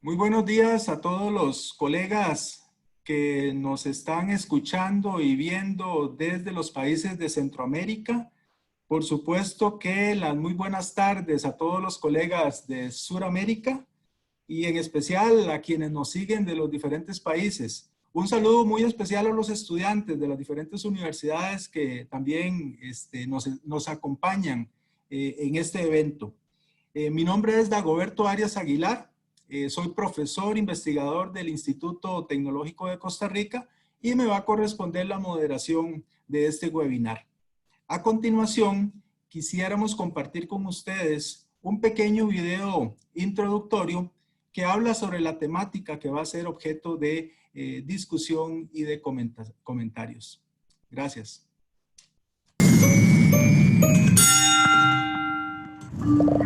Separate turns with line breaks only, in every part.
Muy buenos días a todos los colegas que nos están escuchando y viendo desde los países de Centroamérica. Por supuesto que las muy buenas tardes a todos los colegas de Suramérica y en especial a quienes nos siguen de los diferentes países. Un saludo muy especial a los estudiantes de las diferentes universidades que también nos acompañan en este evento. Mi nombre es Dagoberto Arias Aguilar. Soy profesor investigador del Instituto Tecnológico de Costa Rica y me va a corresponder la moderación de este webinar. A continuación, quisiéramos compartir con ustedes un pequeño video introductorio que habla sobre la temática que va a ser objeto de discusión y de comentarios. Gracias.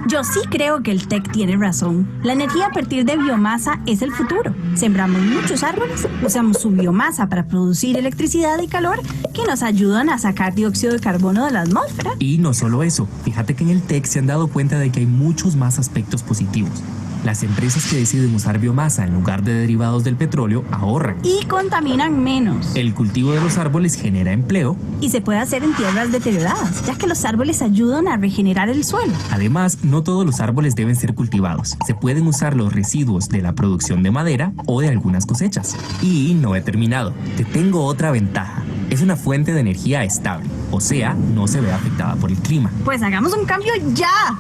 Yo sí creo que el TEC tiene razón. La energía a partir de biomasa es el futuro. Sembramos muchos árboles, usamos su biomasa para producir electricidad y calor que nos ayudan a sacar dióxido de carbono de la atmósfera.
Y no solo eso, fíjate que en el TEC se han dado cuenta de que hay muchos más aspectos positivos. Las empresas que deciden usar biomasa en lugar de derivados del petróleo ahorran.
Y contaminan menos.
El cultivo de los árboles genera empleo.
Y se puede hacer en tierras deterioradas, ya que los árboles ayudan a regenerar el suelo.
Además, no todos los árboles deben ser cultivados. Se pueden usar los residuos de la producción de madera o de algunas cosechas. Y no he terminado. Te tengo otra ventaja. Es una fuente de energía estable, o sea, no se ve afectada por el clima.
Pues hagamos un cambio ya.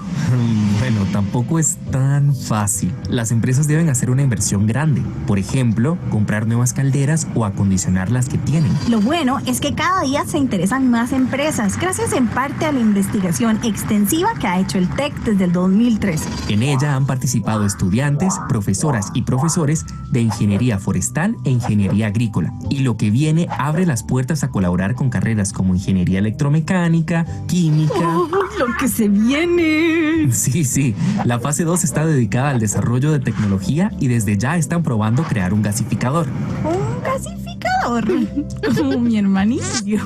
Bueno, tampoco es tan fácil. Las empresas deben hacer una inversión grande. Por ejemplo, comprar nuevas calderas o acondicionar las que tienen.
Lo bueno es que cada día se interesan más empresas, gracias en parte a la investigación extensiva que ha hecho el TEC desde el 2013.
En ella han participado estudiantes, profesoras y profesores de ingeniería forestal e ingeniería agrícola. Y lo que viene abre las puertas a colaborar con carreras como ingeniería electromecánica, química...
¡Oh, lo que se viene!
Sí. La fase 2 está dedicada al desarrollo de tecnología y desde ya están probando crear un gasificador.
¿Un gasificador? Como mi hermanillo.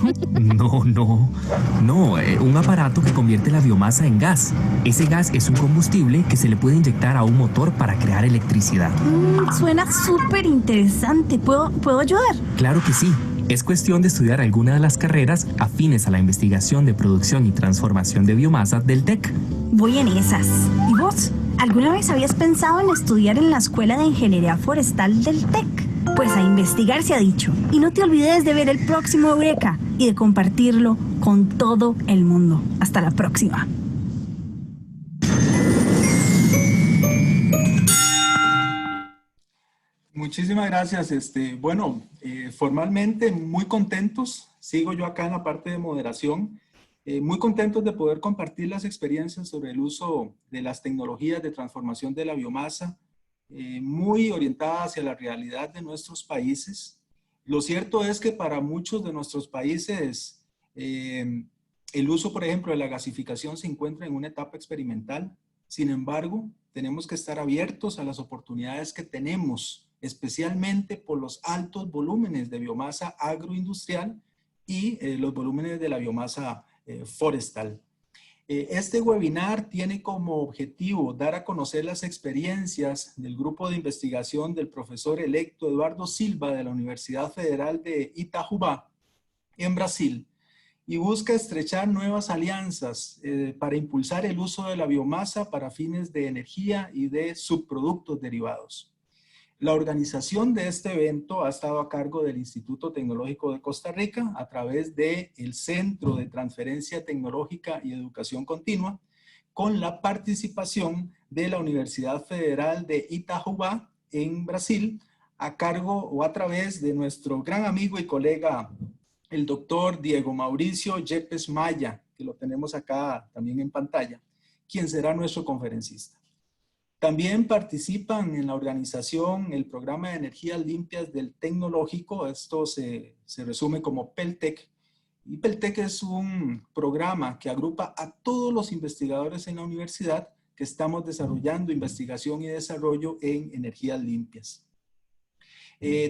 No, un aparato que convierte la biomasa en gas. Ese gas es un combustible que se le puede inyectar a un motor para crear electricidad.
Suena súper interesante. ¿Puedo ayudar?
Claro que sí. Es cuestión de estudiar alguna de las carreras afines a la investigación de producción y transformación de biomasa del TEC.
Voy en esas. ¿Y vos? ¿Alguna vez habías pensado en estudiar en la Escuela de Ingeniería Forestal del TEC? Pues a investigar se ha dicho. Y no te olvides de ver el próximo Eureka y de compartirlo con todo el mundo. Hasta la próxima.
Muchísimas gracias. Formalmente muy contentos, sigo yo acá en la parte de moderación, muy contentos de poder compartir las experiencias sobre el uso de las tecnologías de transformación de la biomasa, muy orientadas hacia la realidad de nuestros países. Lo cierto es que para muchos de nuestros países, el uso, por ejemplo, de la gasificación se encuentra en una etapa experimental. Sin embargo, tenemos que estar abiertos a las oportunidades que tenemos, especialmente por los altos volúmenes de biomasa agroindustrial y los volúmenes de la biomasa forestal. Este webinar tiene como objetivo dar a conocer las experiencias del grupo de investigación del profesor electo Eduardo Silva de la Universidad Federal de Itajubá en Brasil y busca estrechar nuevas alianzas para impulsar el uso de la biomasa para fines de energía y de subproductos derivados. La organización de este evento ha estado a cargo del Instituto Tecnológico de Costa Rica a través del Centro de Transferencia Tecnológica y Educación Continua, con la participación de la Universidad Federal de Itajubá en Brasil, a cargo o a través de nuestro gran amigo y colega, el doctor Diego Mauricio Yepes Maya, que lo tenemos acá también en pantalla, quien será nuestro conferencista. También participan en la organización el Programa de Energías Limpias del Tecnológico, esto se resume como PELTEC, y PELTEC es un programa que agrupa a todos los investigadores en la universidad que estamos desarrollando investigación y desarrollo en energías limpias.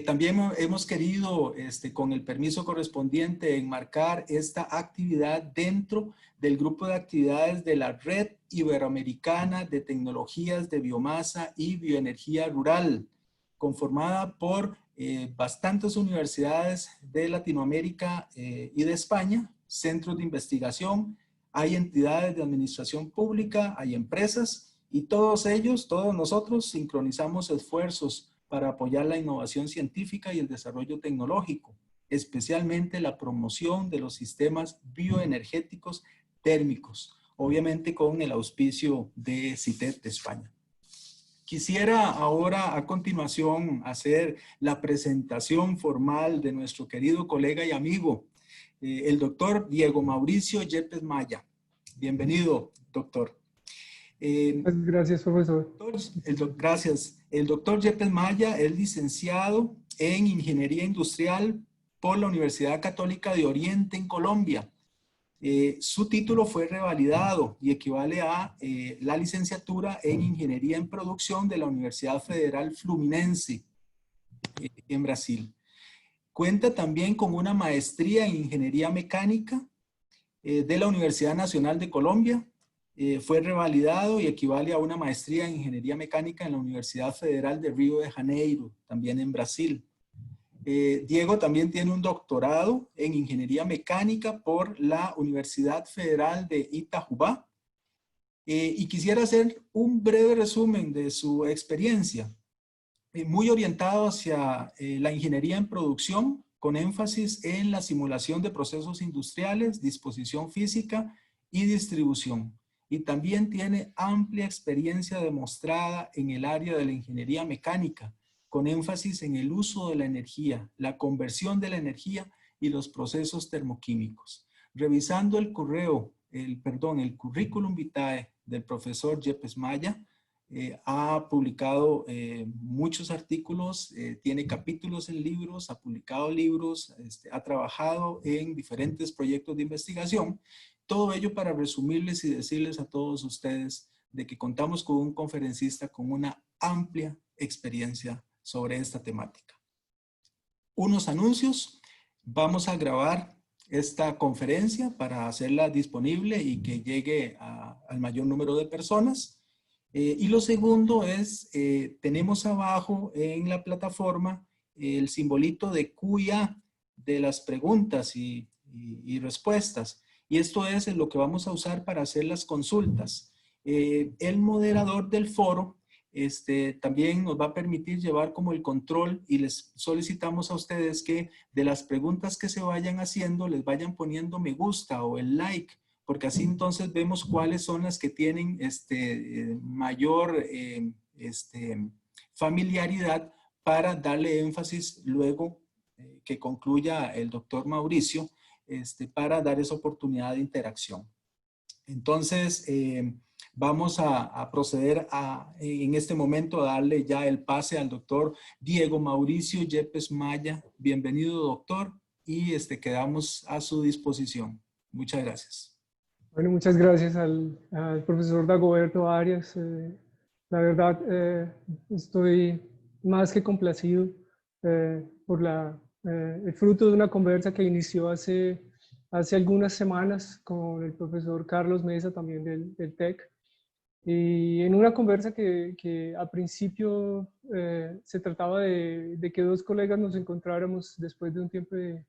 También hemos querido, con el permiso correspondiente, enmarcar esta actividad dentro del grupo de actividades de la Red Iberoamericana de Tecnologías de Biomasa y Bioenergía Rural, conformada por bastantes universidades de Latinoamérica y de España, centros de investigación, hay entidades de administración pública, hay empresas, y todos ellos, todos nosotros, sincronizamos esfuerzos para apoyar la innovación científica y el desarrollo tecnológico, especialmente la promoción de los sistemas bioenergéticos térmicos, obviamente con el auspicio de CITED de España. Quisiera ahora a continuación hacer la presentación formal de nuestro querido colega y amigo, el doctor Diego Mauricio Yepes Maya. Bienvenido, doctor.
Gracias, profesor.
Gracias. El doctor Yepes Maya es licenciado en Ingeniería Industrial por la Universidad Católica de Oriente en Colombia. Su título fue revalidado y equivale a la licenciatura en Ingeniería en Producción de la Universidad Federal Fluminense en Brasil. Cuenta también con una maestría en Ingeniería Mecánica de la Universidad Nacional de Colombia. Fue revalidado y equivale a una maestría en Ingeniería Mecánica en la Universidad Federal de Río de Janeiro, también en Brasil. Diego también tiene un doctorado en Ingeniería Mecánica por la Universidad Federal de Itajubá. Y quisiera hacer un breve resumen de su experiencia, muy orientado hacia la ingeniería en producción, con énfasis en la simulación de procesos industriales, disposición física y distribución. Y también tiene amplia experiencia demostrada en el área de la ingeniería mecánica, con énfasis en el uso de la energía, la conversión de la energía y los procesos termoquímicos. Revisando el currículum vitae del profesor Yepes Maya, ha publicado muchos artículos, tiene capítulos en libros, ha publicado libros, ha trabajado en diferentes proyectos de investigación. Todo ello para resumirles y decirles a todos ustedes de que contamos con un conferencista con una amplia experiencia sobre esta temática. Unos anuncios. Vamos a grabar esta conferencia para hacerla disponible y que llegue al mayor número de personas. Y lo segundo es, tenemos abajo en la plataforma el simbolito de QIA de las preguntas y respuestas. Y esto es lo que vamos a usar para hacer las consultas. El moderador del foro también nos va a permitir llevar como el control y les solicitamos a ustedes que de las preguntas que se vayan haciendo les vayan poniendo me gusta o el like, porque así entonces vemos cuáles son las que tienen mayor familiaridad para darle énfasis luego que concluya el doctor Mauricio, para dar esa oportunidad de interacción. Entonces, vamos a proceder en este momento a darle ya el pase al doctor Diego Mauricio Yepes Maya. Bienvenido, doctor, y quedamos a su disposición. Muchas gracias.
Bueno, muchas gracias al profesor Dagoberto Arias. La verdad, estoy más que complacido por el fruto de una conversa que inició hace algunas semanas con el profesor Carlos Mesa, también del TEC. Y en una conversa que a principio se trataba de que dos colegas nos encontráramos después de un tiempo de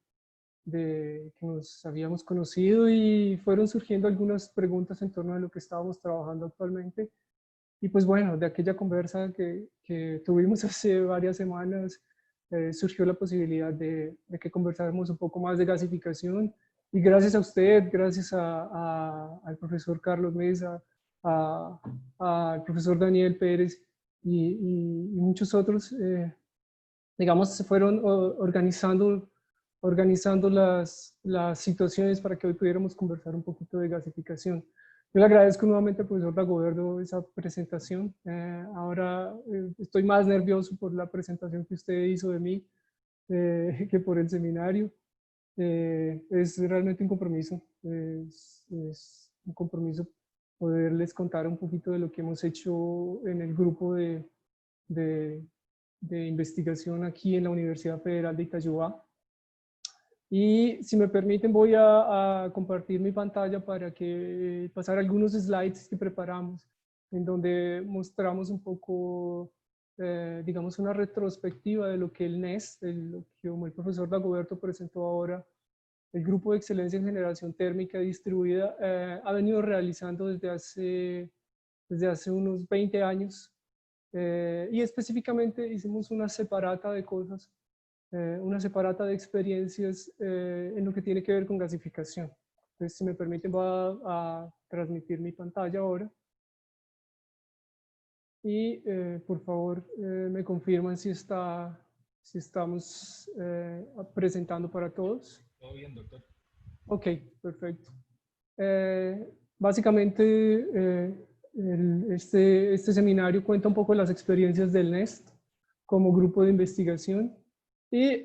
que nos habíamos conocido, y fueron surgiendo algunas preguntas en torno a lo que estábamos trabajando actualmente. Y pues bueno, de aquella conversa que tuvimos hace varias semanas, surgió la posibilidad de que conversáramos un poco más de gasificación. Y gracias a usted, gracias al profesor Carlos Mesa, al profesor Daniel Pérez y muchos otros, digamos, se fueron organizando las situaciones para que hoy pudiéramos conversar un poquito de gasificación. Yo le agradezco nuevamente al profesor Dagoberto esa presentación. Ahora estoy más nervioso por la presentación que usted hizo de mí que por el seminario. Es realmente un compromiso, es un compromiso poderles contar un poquito de lo que hemos hecho en el grupo de de investigación aquí en la Universidad Federal de Itayuba. Y si me permiten voy a compartir mi pantalla para que pasar algunos slides que preparamos, en donde mostramos un poco, digamos, una retrospectiva de lo que el NEST, lo que como el profesor Dagoberto presentó ahora, el Grupo de Excelencia en Generación Térmica Distribuida, ha venido realizando desde hace unos 20 años. Y específicamente hicimos una separata de cosas, una separata de experiencias en lo que tiene que ver con gasificación. Entonces, si me permiten, voy a transmitir mi pantalla ahora. Y por favor, me confirman si estamos presentando para todos.
Todo bien, doctor.
Ok, perfecto. Básicamente, este seminario cuenta un poco de las experiencias del NEST como grupo de investigación y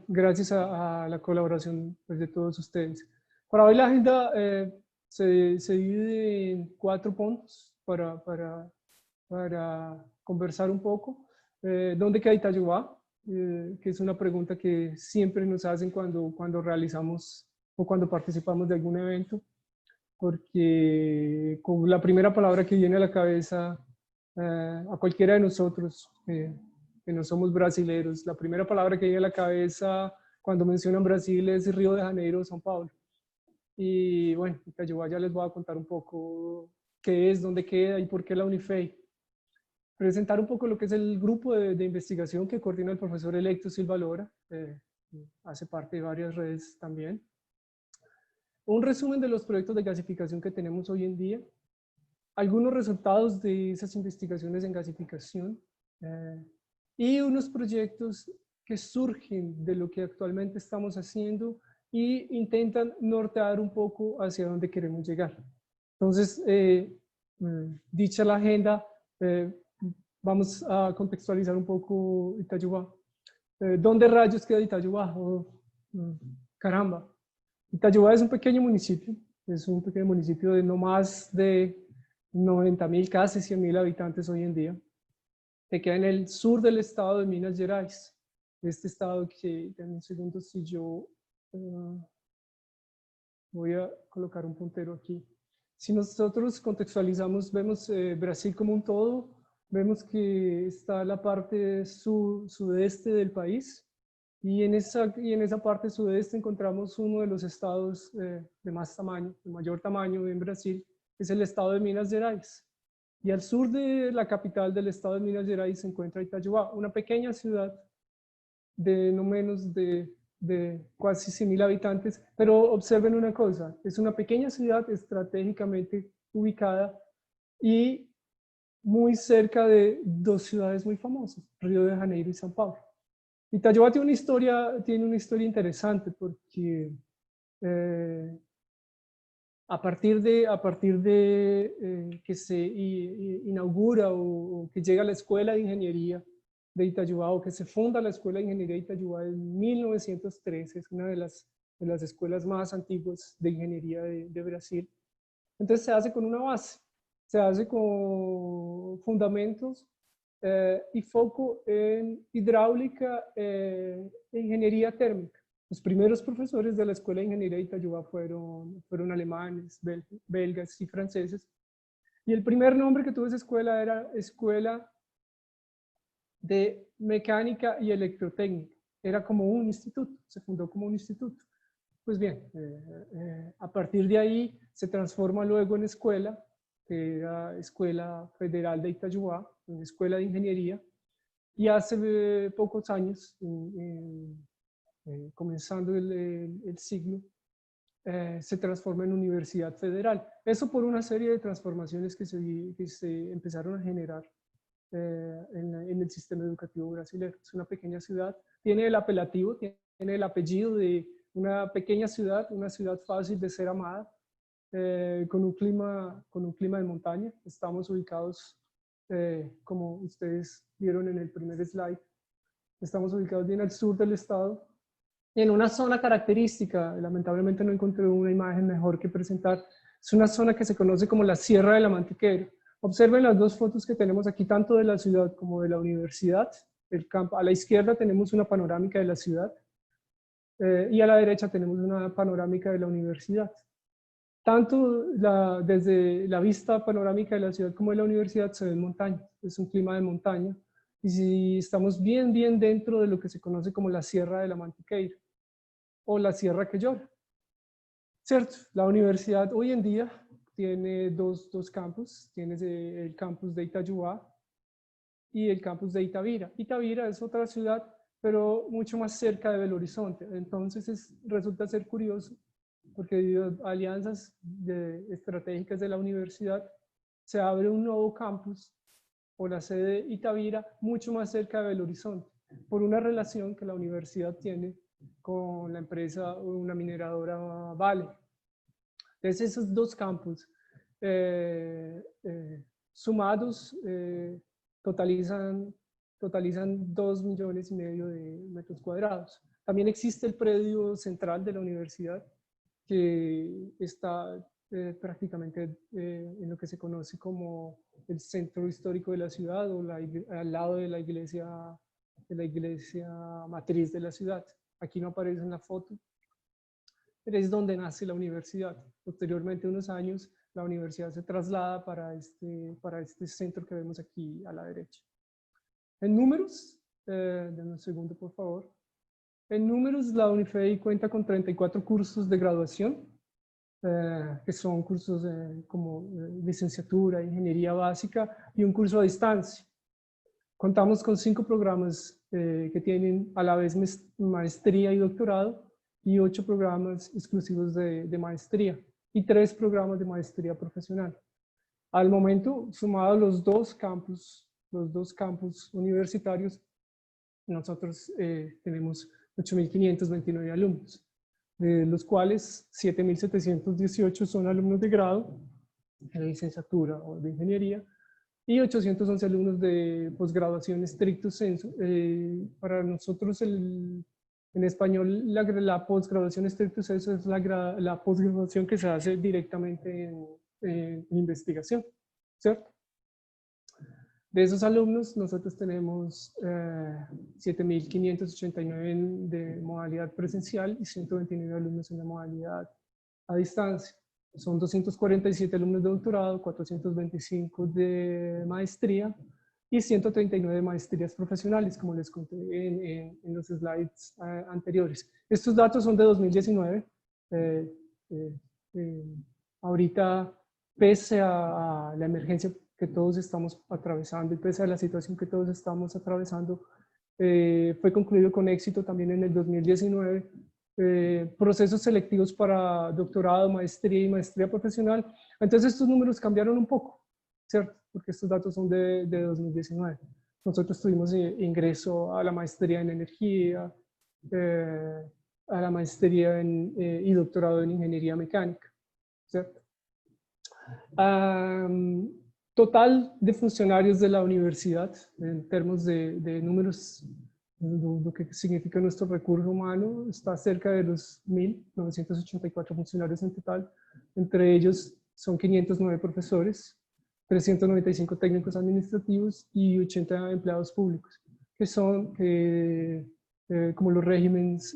gracias a la colaboración, pues, de todos ustedes. Para hoy la agenda se divide en 4 puntos para conversar un poco. ¿Dónde queda Itayuba? Que es una pregunta que siempre nos hacen cuando realizamos o cuando participamos de algún evento, porque con la primera palabra que viene a la cabeza a cualquiera de nosotros, que no somos brasileros, la primera palabra que viene a la cabeza cuando mencionan Brasil es Río de Janeiro o São Paulo. Y bueno, Itayuba ya les voy a contar un poco qué es, dónde queda y por qué la Unifei. Presentar un poco lo que es el grupo de investigación que coordina el profesor electo Silva Lora, hace parte de varias redes también. Un resumen de los proyectos de gasificación que tenemos hoy en día, algunos resultados de esas investigaciones en gasificación y unos proyectos que surgen de lo que actualmente estamos haciendo y intentan nortear un poco hacia dónde queremos llegar. Entonces, dicha la agenda, vamos a contextualizar un poco Itayuba. ¿Dónde rayos queda Itayuba? Caramba. Itayuba es un pequeño municipio de no más de 90.000, casi 100.000 habitantes hoy en día, que queda en el sur del estado de Minas Gerais. Este estado que, en un segundo, si yo voy a colocar un puntero aquí. Si nosotros contextualizamos, vemos Brasil como un todo, vemos que está la parte sudeste del país, y en esa parte sudeste encontramos uno de los estados de más tamaño, de mayor tamaño en Brasil, que es el estado de Minas Gerais. Y al sur de la capital del estado de Minas Gerais se encuentra Itayuba, una pequeña ciudad de no menos de casi 100.000 habitantes, pero observen una cosa, es una pequeña ciudad estratégicamente ubicada y muy cerca de 2 ciudades muy famosas, Río de Janeiro y São Paulo. Itayuba tiene una historia interesante porque a partir de que se inaugura o que llega la Escuela de Ingeniería de Itayuba, o que se funda la Escuela de Ingeniería de Itayuba en 1913, es una de las escuelas más antiguas de ingeniería de Brasil. Entonces se hace con una base, se hace con fundamentos y foco en hidráulica e ingeniería térmica. Los primeros profesores de la Escuela de Ingeniería de Itayuba fueron alemanes, belgas y franceses. Y el primer nombre que tuvo esa escuela era Escuela de Mecánica y Electrotécnica. Era como un instituto, se fundó como un instituto. Pues bien, a partir de ahí se transforma luego en escuela, que era Escuela Federal de Itayuba, una escuela de ingeniería, y hace pocos años, comenzando el siglo, se transforma en Universidad Federal. Eso por una serie de transformaciones que se empezaron a generar en el sistema educativo brasileño. Es una pequeña ciudad, tiene el apelativo, tiene el apellido de una pequeña ciudad, una ciudad fácil de ser amada, con un clima de montaña. Estamos ubicados, como ustedes vieron en el primer slide, estamos ubicados bien al sur del estado, en una zona característica. Lamentablemente no encontré una imagen mejor que presentar. Es una zona que se conoce como la Sierra de la Mantiqueira. Observen las 2 fotos que tenemos aquí, tanto de la ciudad como de la universidad. el campo. A la izquierda tenemos una panorámica de la ciudad y a la derecha tenemos una panorámica de la universidad. Tanto desde la vista panorámica de la ciudad como de la universidad se ven montañas, es un clima de montaña. Y si estamos bien dentro de lo que se conoce como la Sierra de la Mantiqueira o la Sierra que llora. ¿Cierto? La universidad hoy en día tiene dos campus, tiene el campus de Itayuá y el campus de Itavira. Itavira es otra ciudad, pero mucho más cerca de Belo Horizonte. Entonces resulta ser curioso, porque debido a alianzas estratégicas de la universidad, se abre un nuevo campus o la sede de Itavira mucho más cerca de Belo Horizonte, por una relación que la universidad tiene con la empresa, una mineradora Vale. Entonces esos dos campus sumados totalizan 2,5 millones de metros cuadrados. También existe el predio central de la universidad, que está prácticamente en lo que se conoce como el centro histórico de la ciudad o al lado de la iglesia matriz de la ciudad. Aquí no aparece en la foto, pero es donde nace la universidad. Posteriormente, unos años, la universidad se traslada para este centro que vemos aquí a la derecha. En números, denme un segundo por favor. En números, la Unifei cuenta con 34 cursos de graduación, que son cursos como licenciatura, ingeniería básica y un curso a distancia. Contamos con 5 programas que tienen a la vez maestría y doctorado y 8 programas exclusivos de maestría y 3 programas de maestría profesional. Al momento, sumados los dos campus universitarios, nosotros tenemos 8.529 alumnos, de los cuales 7.718 son alumnos de grado, de licenciatura o de ingeniería, y 811 alumnos de posgraduación estricto sensu. Para nosotros, en español, la posgraduación estricto sensu es la posgraduación que se hace directamente en investigación, ¿cierto? De esos alumnos, nosotros tenemos 7.589 de modalidad presencial y 129 alumnos en la modalidad a distancia. Son 247 alumnos de doctorado, 425 de maestría y 139 de maestrías profesionales, como les conté en los slides anteriores. Estos datos son de 2019. Ahorita, pese a la emergencia que todos estamos atravesando y pese a la situación que todos estamos atravesando, fue concluido con éxito también en el 2019 procesos selectivos para doctorado, maestría y maestría profesional. Entonces estos números cambiaron un poco, ¿cierto? Porque estos datos son de 2019. Nosotros tuvimos ingreso a la maestría en energía, a la maestría y doctorado en ingeniería mecánica, ¿cierto? Total de funcionarios de la universidad, en términos de números, lo que significa nuestro recurso humano, está cerca de los 1.984 funcionarios en total. Entre ellos son 509 profesores, 395 técnicos administrativos y 80 empleados públicos, como los regímenes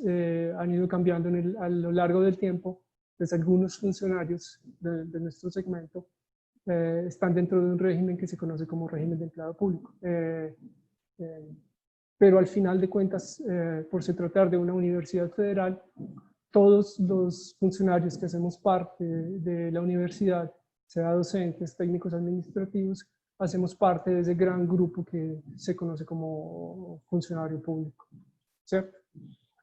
han ido cambiando a lo largo del tiempo, pues algunos funcionarios de nuestro segmento están dentro de un régimen que se conoce como régimen de empleado público. Pero al final de cuentas, por se tratar de una universidad federal, todos los funcionarios que hacemos parte de la universidad, sea docentes, técnicos administrativos, hacemos parte de ese gran grupo que se conoce como funcionario público, ¿cierto?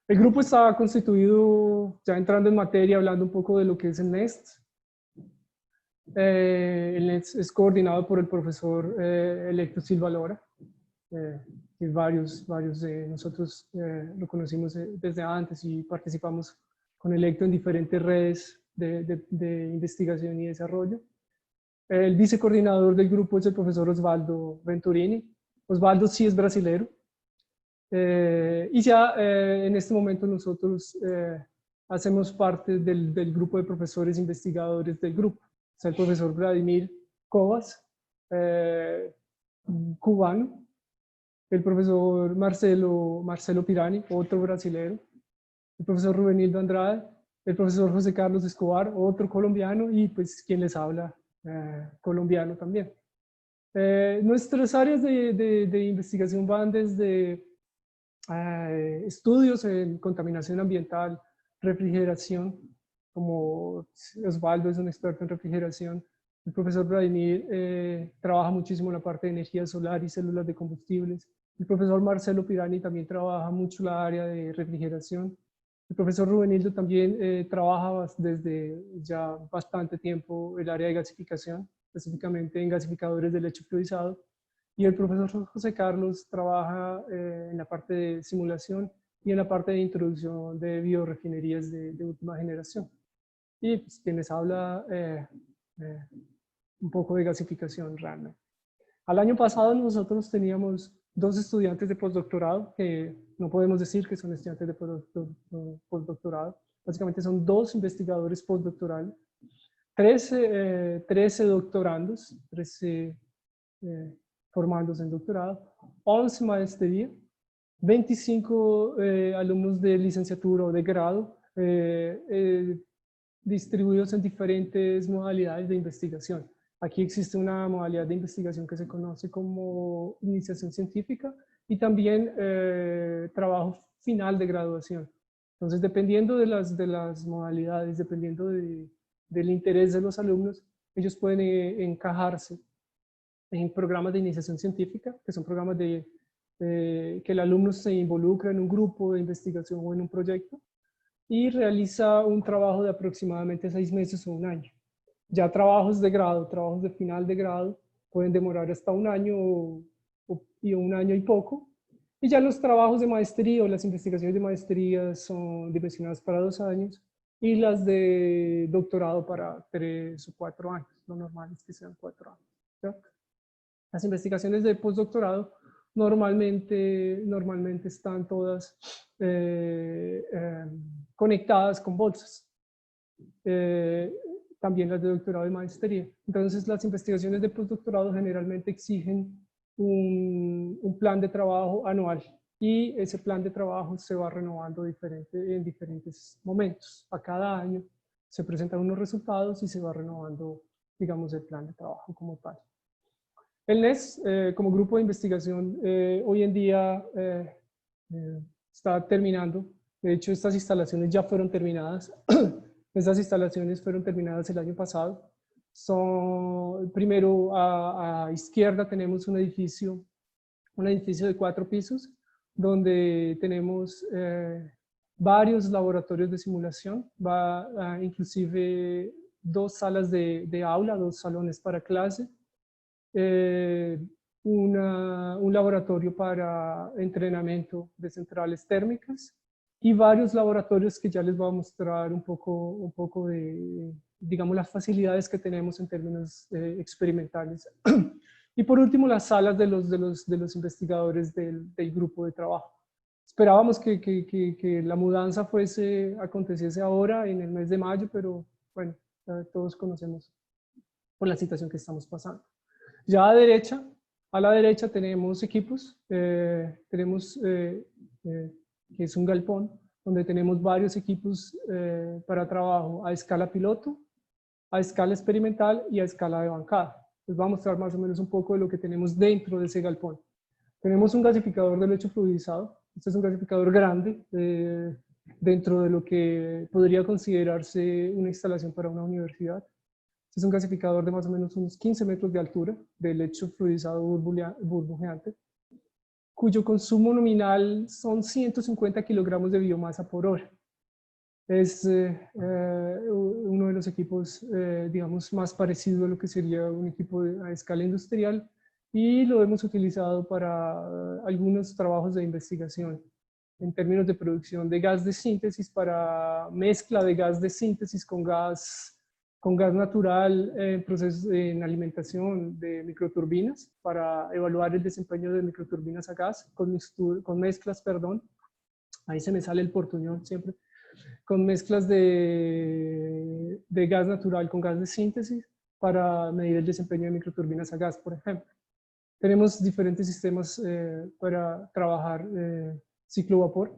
El grupo está constituido, ya entrando en materia, hablando un poco de lo que es el NEST. El NEST es coordinado por el profesor Electo Silva Lora, que varios de nosotros lo conocimos desde antes y participamos con Electo en diferentes redes de investigación y desarrollo. El vicecoordinador del grupo es el profesor Osvaldo Venturini. Osvaldo sí es brasilero. Y ya en este momento nosotros hacemos parte del grupo de profesores investigadores del grupo. Está el profesor Vladimir Covas, cubano, el profesor Marcelo Pirani, otro brasilero, el profesor Rubenildo Andrade, el profesor José Carlos Escobar, otro colombiano, y pues quien les habla, colombiano también. Nuestras áreas de investigación van desde estudios en contaminación ambiental, refrigeración, como Osvaldo es un experto en refrigeración. El profesor Vladimir trabaja muchísimo en la parte de energía solar y células de combustibles. El profesor Marcelo Pirani también trabaja mucho la área de refrigeración. El profesor Rubenildo también trabaja desde ya bastante tiempo el área de gasificación, específicamente en gasificadores de leche fluidizado. Y el profesor José Carlos trabaja en la parte de simulación y en la parte de introducción de biorefinerías de última generación. Y pues, quienes habla un poco de gasificación realmente. Al año pasado nosotros teníamos 2 estudiantes de postdoctorado, que no podemos decir que son estudiantes de postdoctorado, básicamente son 2 investigadores postdoctorales, 13 doctorandos, 13 formándose en doctorado, 11 maestría, 25 alumnos de licenciatura o de grado, distribuidos en diferentes modalidades de investigación. Aquí existe una modalidad de investigación que se conoce como iniciación científica y también trabajo final de graduación. Entonces, dependiendo de las modalidades, dependiendo del interés de los alumnos, ellos pueden encajarse en programas de iniciación científica, que son programas que el alumno se involucra en un grupo de investigación o en un proyecto y realiza un trabajo de aproximadamente 6 meses o 1 año. Ya trabajos de grado, trabajos de final de grado, pueden demorar hasta 1 año y 1 año y poco. Y ya los trabajos de maestría o las investigaciones de maestría son dimensionadas para 2 años y las de doctorado para 3 o 4 años. Lo normal es que sean 4 años. ¿Cierto? Las investigaciones de postdoctorado normalmente están todas conectadas con bolsas. También las de doctorado y maestría. Entonces, las investigaciones de postdoctorado generalmente exigen un plan de trabajo anual y ese plan de trabajo se va renovando en diferentes momentos. A cada año se presentan unos resultados y se va renovando, digamos, el plan de trabajo como tal. El NES, como grupo de investigación, hoy en día está terminando. De hecho, estas instalaciones ya fueron terminadas. Estas instalaciones fueron terminadas el año pasado. Primero, a izquierda tenemos un edificio de 4 pisos, donde tenemos varios laboratorios de simulación, inclusive 2 salas de aula, 2 salones para clase, un laboratorio para entrenamiento de centrales térmicas y varios laboratorios que ya les voy a mostrar un poco de, digamos, las facilidades que tenemos en términos experimentales. Y por último, las salas de los investigadores del grupo de trabajo. Esperábamos que la mudanza aconteciese ahora, en el mes de mayo, pero bueno, todos conocemos por la situación que estamos pasando. Ya a la derecha tenemos equipos, tenemos que es un galpón, donde tenemos varios equipos para trabajo a escala piloto, a escala experimental y a escala de bancada. Les voy a mostrar más o menos un poco de lo que tenemos dentro de ese galpón. Tenemos un gasificador de leche fluidizado. Este es un gasificador grande dentro de lo que podría considerarse una instalación para una universidad. Este es un gasificador de más o menos unos 15 metros de altura de leche fluidizado burbujeante, cuyo consumo nominal son 150 kilogramos de biomasa por hora. Es uno de los equipos, digamos, más parecido a lo que sería un equipo a escala industrial y lo hemos utilizado para algunos trabajos de investigación en términos de producción de gas de síntesis, para mezcla de gas de síntesis con gas natural en alimentación de microturbinas, para evaluar el desempeño de microturbinas a gas, con mezclas, perdón, ahí se me sale el portuñol siempre, con mezclas de gas natural con gas de síntesis para medir el desempeño de microturbinas a gas, por ejemplo. Tenemos diferentes sistemas para trabajar ciclo vapor.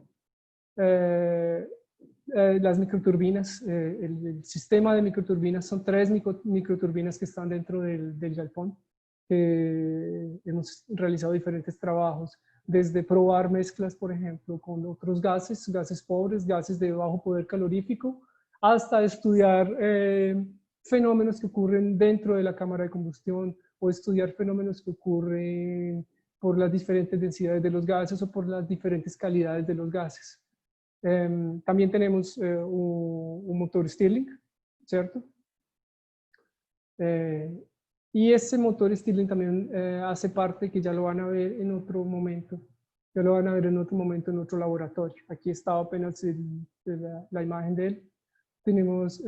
Las microturbinas, el sistema de microturbinas, son 3 microturbinas que están dentro del galpón. Hemos realizado diferentes trabajos, desde probar mezclas, por ejemplo, con otros gases, gases pobres, gases de bajo poder calorífico, hasta estudiar fenómenos que ocurren dentro de la cámara de combustión, o estudiar fenómenos que ocurren por las diferentes densidades de los gases o por las diferentes calidades de los gases. También tenemos un motor Stirling, ¿cierto? Y ese motor Stirling también hace parte, que ya lo van a ver en otro momento, ya lo van a ver en otro momento en otro laboratorio. Aquí estaba apenas la imagen de él. Tenemos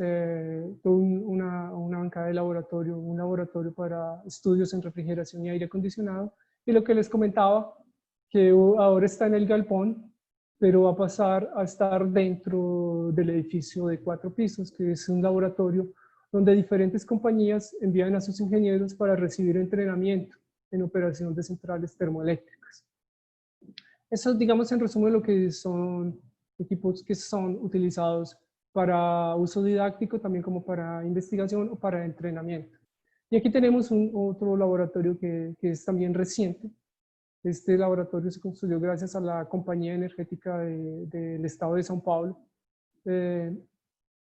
toda una bancada de laboratorio, un laboratorio para estudios en refrigeración y aire acondicionado. Y lo que les comentaba, que ahora está en el galpón, pero va a pasar a estar dentro del edificio de 4 pisos, que es un laboratorio donde diferentes compañías envían a sus ingenieros para recibir entrenamiento en operación de centrales termoeléctricas. Eso, digamos, en resumen, lo que son equipos que son utilizados para uso didáctico, también como para investigación o para entrenamiento. Y aquí tenemos otro laboratorio que es también reciente. Este laboratorio se construyó gracias a la compañía energética del estado de São Paulo.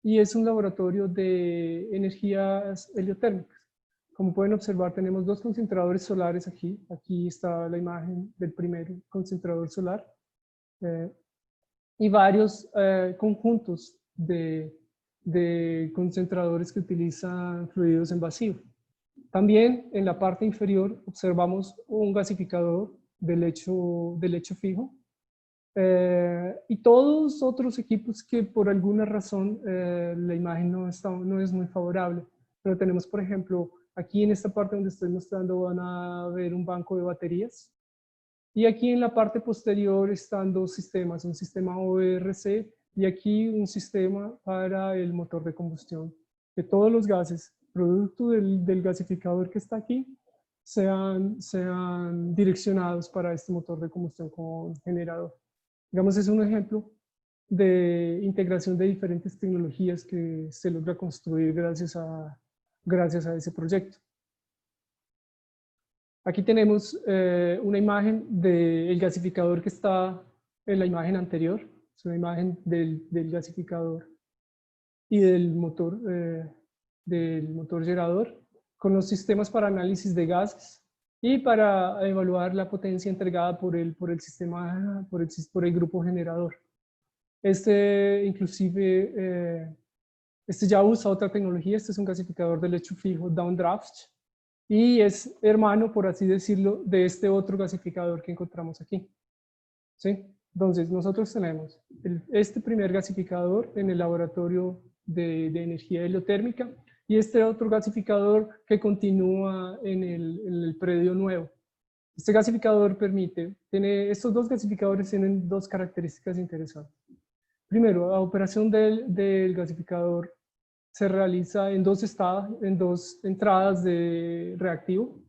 Y es un laboratorio de energías heliotérmicas. Como pueden observar, tenemos 2 concentradores solares aquí. Aquí está la imagen del primer concentrador solar. Y varios conjuntos de concentradores que utilizan fluidos en vacío. También en la parte inferior observamos un gasificador de lecho fijo, y todos otros equipos que por alguna razón la imagen no es muy favorable. Pero tenemos, por ejemplo, aquí en esta parte donde estoy mostrando van a ver un banco de baterías. Y aquí en la parte posterior están 2 sistemas, un sistema ORC y aquí un sistema para el motor de combustión. Que todos los gases, producto del gasificador que está aquí, sean direccionados para este motor de combustión con generador. Digamos, es un ejemplo de integración de diferentes tecnologías que se logra construir gracias a ese proyecto. Aquí tenemos una imagen del gasificador que está en la imagen anterior. Es una imagen del gasificador y del motor generador, con los sistemas para análisis de gases y para evaluar la potencia entregada por el grupo generador. Inclusive, ya usa otra tecnología. Este es un gasificador de lecho fijo downdraft y es hermano, por así decirlo, de este otro gasificador que encontramos aquí. ¿Sí? Entonces, nosotros tenemos este primer gasificador en el laboratorio de energía heliotérmica y este otro gasificador que continúa en el predio nuevo. Este gasificador estos 2 gasificadores tienen 2 características interesantes. Primero, la operación del gasificador se realiza en 2 entradas de reactivo.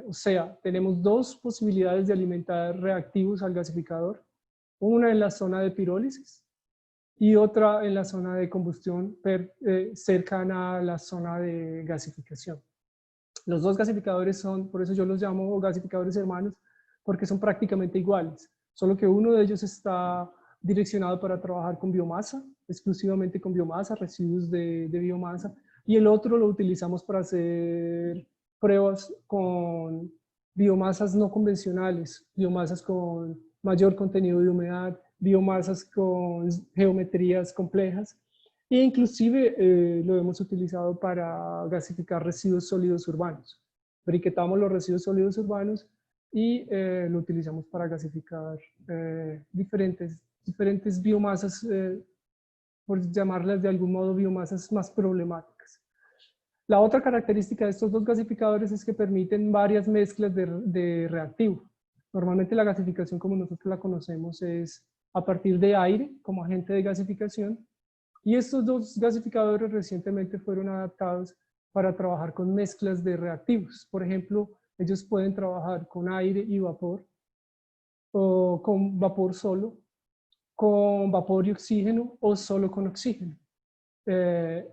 O sea, tenemos 2 posibilidades de alimentar reactivos al gasificador. Una en la zona de pirólisis y otra en la zona de combustión cercana a la zona de gasificación. Los 2 gasificadores por eso yo los llamo gasificadores hermanos, porque son prácticamente iguales, solo que uno de ellos está direccionado para trabajar con biomasa, exclusivamente con biomasa, residuos de biomasa, y el otro lo utilizamos para hacer pruebas con biomasas no convencionales, biomasas con mayor contenido de humedad, biomasas con geometrías complejas, e inclusive lo hemos utilizado para gasificar residuos sólidos urbanos. Briquetamos los residuos sólidos urbanos y lo utilizamos para gasificar diferentes biomasas, por llamarlas de algún modo biomasas más problemáticas. La otra característica de estos 2 gasificadores es que permiten varias mezclas de reactivo. Normalmente la gasificación, como nosotros la conocemos, es a partir de aire como agente de gasificación, y estos 2 gasificadores recientemente fueron adaptados para trabajar con mezclas de reactivos. Por ejemplo, Ellos pueden trabajar con aire y vapor, o con vapor solo, con vapor y oxígeno, o solo con oxígeno.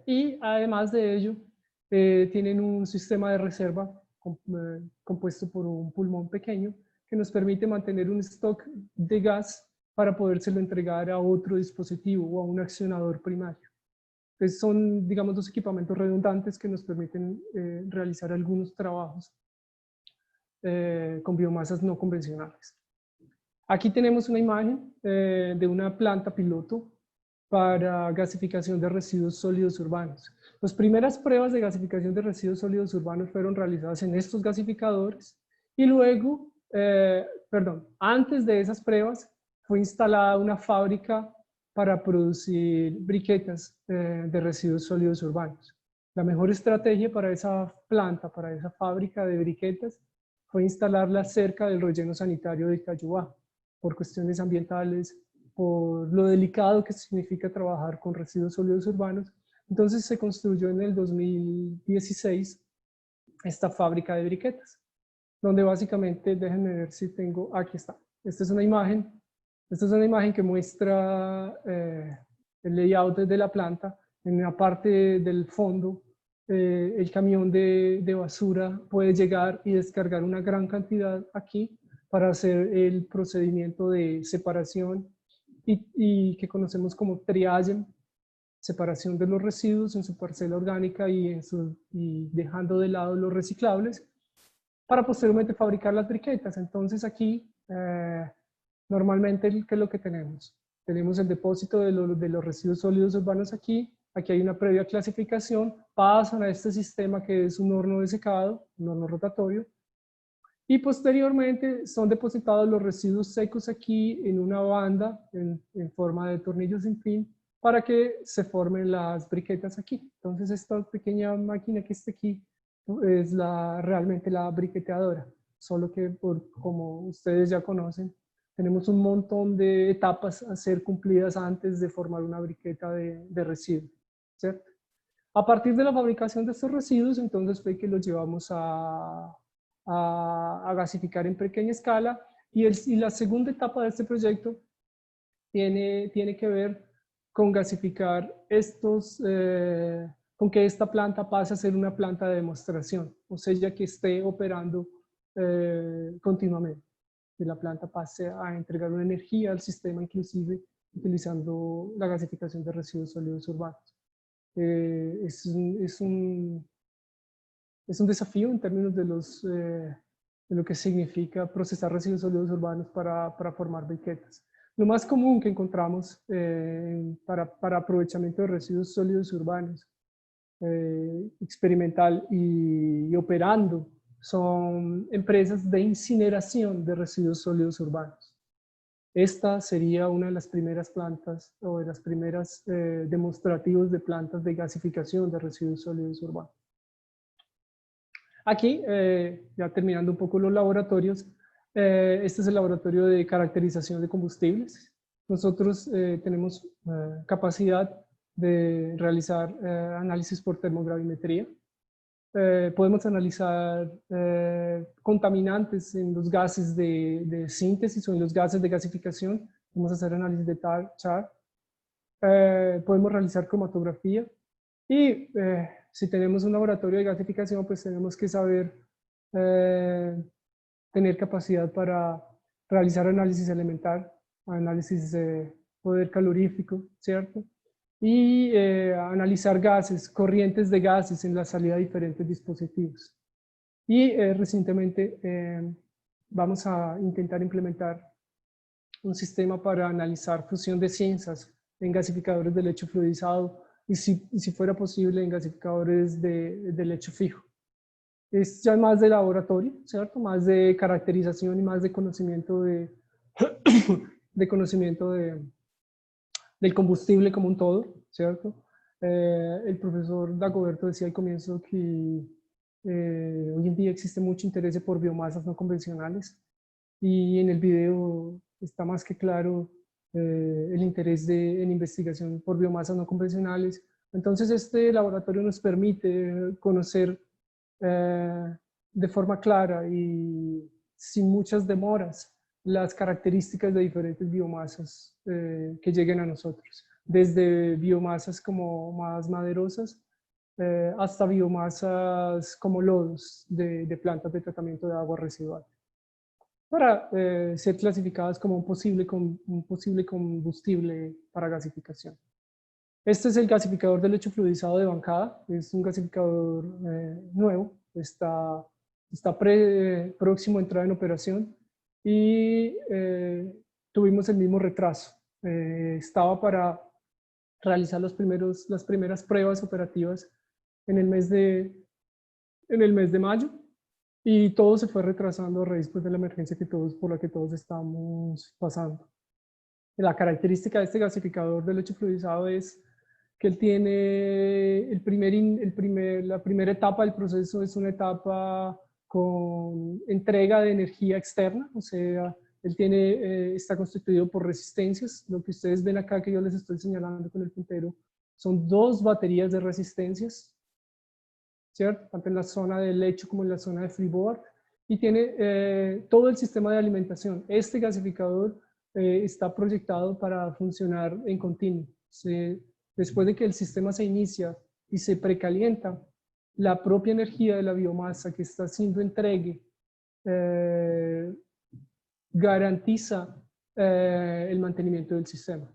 Y además de ello, tienen un sistema de reserva compuesto por un pulmón pequeño que nos permite mantener un stock de gas para podérselo entregar a otro dispositivo o a un accionador primario. Entonces son, digamos, dos equipamientos redundantes que nos permiten realizar algunos trabajos con biomasas no convencionales. Aquí tenemos una imagen de una planta piloto para gasificación de residuos sólidos urbanos. Las primeras pruebas de gasificación de residuos sólidos urbanos fueron realizadas en estos gasificadores y luego, antes de esas pruebas fue instalada una fábrica para producir briquetas de residuos sólidos urbanos. La mejor estrategia para esa planta, para esa fábrica de briquetas, fue instalarla cerca del relleno sanitario de Cayuá, por cuestiones ambientales, por lo delicado que significa trabajar con residuos sólidos urbanos. Entonces se construyó en el 2016 esta fábrica de briquetas, donde básicamente, déjenme ver si tengo, aquí está. Esta es una imagen que muestra el layout de la planta. En la parte del fondo, el camión de basura puede llegar y descargar una gran cantidad aquí para hacer el procedimiento de separación y que conocemos como triage, separación de los residuos en su parcela orgánica y dejando de lado los reciclables, para posteriormente fabricar las briquetas. Entonces aquí, normalmente, ¿qué es lo que tenemos? Tenemos el depósito de los residuos sólidos urbanos aquí hay una previa clasificación, pasan a este sistema que es un horno de secado, un horno rotatorio, y posteriormente son depositados los residuos secos aquí en una banda en forma de tornillos sin fin para que se formen las briquetas aquí. Entonces esta pequeña máquina que está aquí es realmente la briqueteadora, solo que como ustedes ya conocen, tenemos un montón de etapas a ser cumplidas antes de formar una briqueta de residuos, ¿cierto? A partir de la fabricación de estos residuos, entonces fue que los llevamos a gasificar en pequeña escala, y la segunda etapa de este proyecto tiene que ver con gasificar con que esta planta pase a ser una planta de demostración, o sea, ya que esté operando continuamente, que la planta pase a entregar una energía al sistema, inclusive utilizando la gasificación de residuos sólidos urbanos. Es un desafío en términos de lo que significa procesar residuos sólidos urbanos para formar briquetas. Lo más común que encontramos para aprovechamiento de residuos sólidos urbanos, experimental y operando, son empresas de incineración de residuos sólidos urbanos. Esta sería una de las primeras plantas o de las primeras demostrativos de plantas de gasificación de residuos sólidos urbanos. Aquí, ya terminando un poco los laboratorios, este es el laboratorio de caracterización de combustibles. Nosotros tenemos capacidad de realizar análisis por termogravimetría. Podemos analizar contaminantes en los gases de síntesis o en los gases de gasificación. Podemos hacer análisis de char. Podemos realizar cromatografía. Y si tenemos un laboratorio de gasificación, pues tenemos que saber tener capacidad para realizar análisis elemental, análisis de poder calorífico, ¿cierto? Y analizar gases, corrientes de gases en la salida de diferentes dispositivos. Y recientemente vamos a intentar implementar un sistema para analizar fusión de ciencias en gasificadores de lecho fluidizado y si fuera posible en gasificadores de lecho fijo. Es ya más de laboratorio, ¿cierto? Más de caracterización y más de conocimiento del combustible como un todo, ¿cierto? El profesor Dagoberto decía al comienzo que hoy en día existe mucho interés por biomasas no convencionales, y en el video está más que claro el interés en investigación por biomasas no convencionales. Entonces este laboratorio nos permite conocer de forma clara y sin muchas demoras las características de diferentes biomasas que lleguen a nosotros, desde biomasas como más maderosas hasta biomasas como lodos de plantas de tratamiento de agua residual, para ser clasificadas como un posible combustible para gasificación. Este es el gasificador de lecho fluidizado de bancada, es un gasificador nuevo, está próximo a entrar en operación y tuvimos el mismo retraso. Estaba para realizar las primeras pruebas operativas en el mes de mayo, y todo se fue retrasando a raíz de la emergencia por la que todos estamos pasando. La característica de este gasificador de lecho fluidizado es que él tiene la primera etapa del proceso es una etapa con entrega de energía externa, o sea, está constituido por resistencias. Lo que ustedes ven acá que yo les estoy señalando con el puntero son 2 baterías de resistencias, ¿cierto? Tanto en la zona de lecho como en la zona de freeboard, y tiene todo el sistema de alimentación. Este gasificador está proyectado para funcionar en continuo. Después de que el sistema se inicia y se precalienta, la propia energía de la biomasa que está siendo entregue garantiza el mantenimiento del sistema.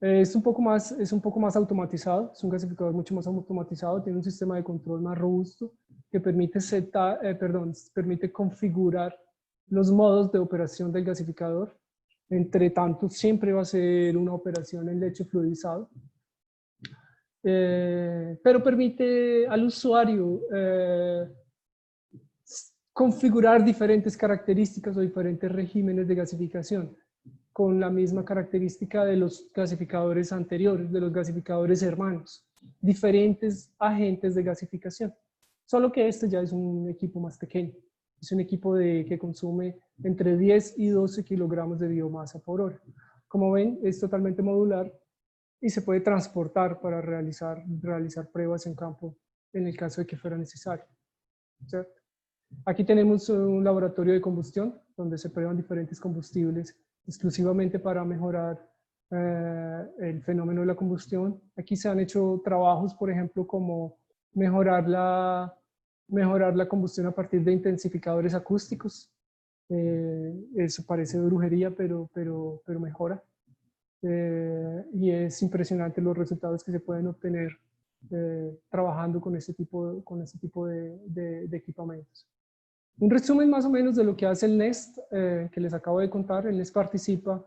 Es un poco más automatizado, es un gasificador mucho más automatizado, tiene un sistema de control más robusto que permite configurar los modos de operación del gasificador. Entre tanto, siempre va a ser una operación en lecho fluidizado, pero permite al usuario configurar diferentes características o diferentes regímenes de gasificación con la misma característica de los gasificadores anteriores, de los gasificadores hermanos, diferentes agentes de gasificación. Solo que este ya es un equipo más pequeño, es un equipo que consume entre 10 y 12 kilogramos de biomasa por hora. Como ven, es totalmente modular y se puede transportar para realizar pruebas en campo en el caso de que fuera necesario, ¿cierto? Aquí tenemos un laboratorio de combustión donde se prueban diferentes combustibles exclusivamente para mejorar el fenómeno de la combustión. Aquí se han hecho trabajos, por ejemplo, como mejorar la combustión a partir de intensificadores acústicos. Eso parece brujería, pero mejora. Y es impresionante los resultados que se pueden obtener trabajando con este tipo de equipamientos. Un resumen más o menos de lo que hace el NEST, que les acabo de contar. El NEST participa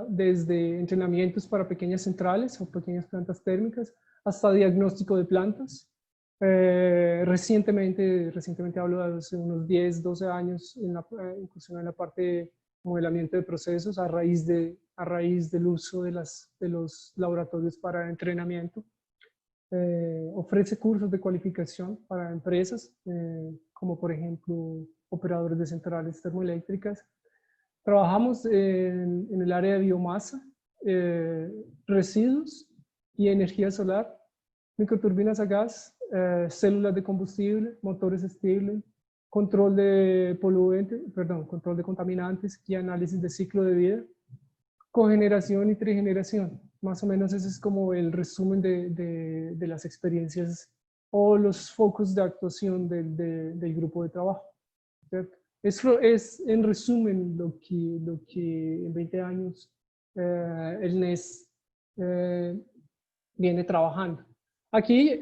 desde entrenamientos para pequeñas centrales o pequeñas plantas térmicas hasta diagnóstico de plantas. Recientemente hablo de hace unos 10, 12 años, incluso en la parte de modelamiento de procesos a raíz del uso de los laboratorios para entrenamiento. Ofrece cursos de cualificación para empresas, como por ejemplo operadores de centrales termoeléctricas. Trabajamos en el área de biomasa, residuos y energía solar, microturbinas a gas, células de combustible, motores Stirling, control de control de contaminantes y análisis de ciclo de vida, cogeneración y trigeneración. Más o menos ese es como el resumen de las experiencias o los focos de actuación del grupo de trabajo, ¿cierto? Eso es en resumen lo que en 20 años el NEST viene trabajando. Aquí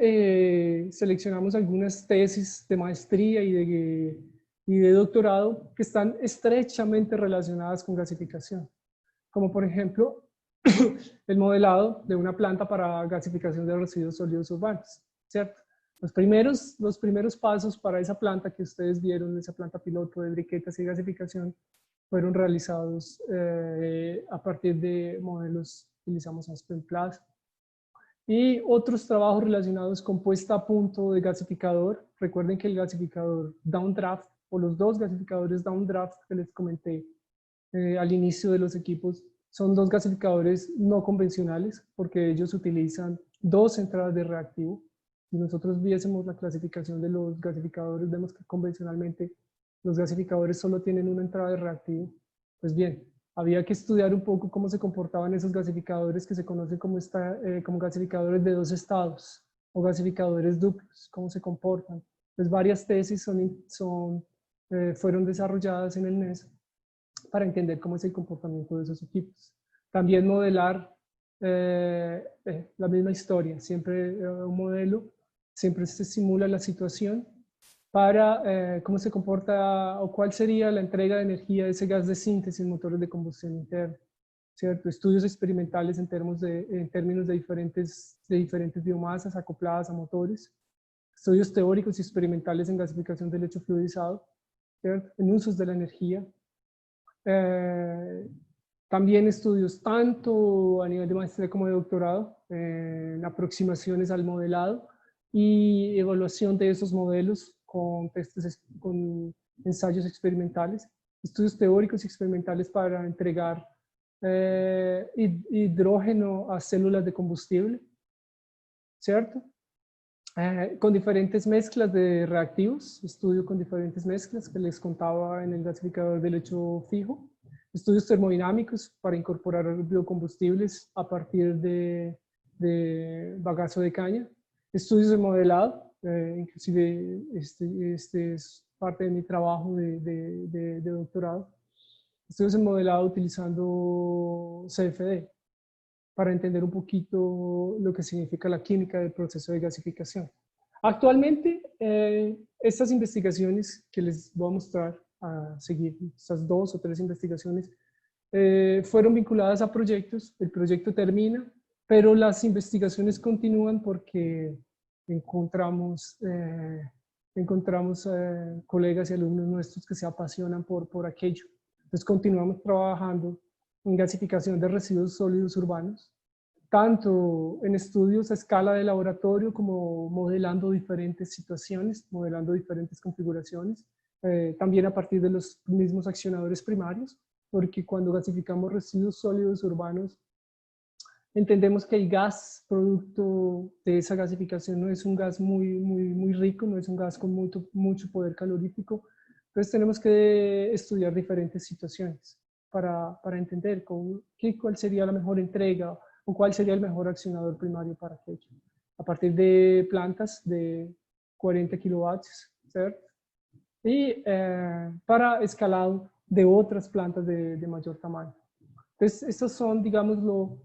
seleccionamos algunas tesis de maestría y de doctorado que están estrechamente relacionadas con gasificación, como por ejemplo el modelado de una planta para gasificación de residuos sólidos urbanos, ¿cierto? Los primeros pasos para esa planta que ustedes vieron, esa planta piloto de briquetas y gasificación, fueron realizados a partir de modelos que utilizamos Aspen Plus. Y otros trabajos relacionados con puesta a punto de gasificador. Recuerden que el gasificador downdraft, o los 2 gasificadores downdraft que les comenté al inicio de los equipos, son 2 gasificadores no convencionales porque ellos utilizan 2 entradas de reactivo. Si nosotros viésemos la clasificación de los gasificadores, vemos que convencionalmente los gasificadores solo tienen una entrada de reactivo. Pues bien, había que estudiar un poco cómo se comportaban esos gasificadores que se conocen como gasificadores de dos estados o gasificadores duplos, cómo se comportan. Pues varias tesis fueron desarrolladas en el NES para entender cómo es el comportamiento de esos equipos. También modelar la misma historia, siempre un modelo, siempre se simula la situación para cómo se comporta o cuál sería la entrega de energía de ese gas de síntesis en motores de combustión interna, ¿cierto? Estudios experimentales en términos de diferentes biomasas acopladas a motores, estudios teóricos y experimentales en gasificación del lecho fluidizado, ¿cierto? En usos de la energía. También estudios tanto a nivel de maestría como de doctorado, en aproximaciones al modelado y evaluación de esos modelos con ensayos experimentales, estudios teóricos y experimentales para entregar hidrógeno a células de combustible, ¿cierto? Con diferentes mezclas de reactivos, estudio con diferentes mezclas que les contaba en el gasificador de lecho fijo, estudios termodinámicos para incorporar biocombustibles a partir de bagazo de caña, estudios de modelado, inclusive este es parte de mi trabajo de doctorado, estudios de modelado utilizando CFD para entender un poquito lo que significa la química del proceso de gasificación. Actualmente, estas investigaciones que les voy a mostrar a seguir, estas 2 o 3 investigaciones, fueron vinculadas a proyectos. El proyecto termina, pero las investigaciones continúan porque encontramos colegas y alumnos nuestros que se apasionan por aquello. Entonces continuamos trabajando en gasificación de residuos sólidos urbanos, tanto en estudios a escala de laboratorio como modelando diferentes situaciones, modelando diferentes configuraciones, también a partir de los mismos accionadores primarios, porque cuando gasificamos residuos sólidos urbanos, entendemos que el gas producto de esa gasificación no es un gas muy rico, no es un gas con mucho poder calorífico. Entonces tenemos que estudiar diferentes situaciones para entender cuál sería la mejor entrega o cuál sería el mejor accionador primario para aquello. A partir de plantas de 40 kilovatios, ¿cierto? Y para escalado de otras plantas de mayor tamaño. Entonces, estos son, digámoslo,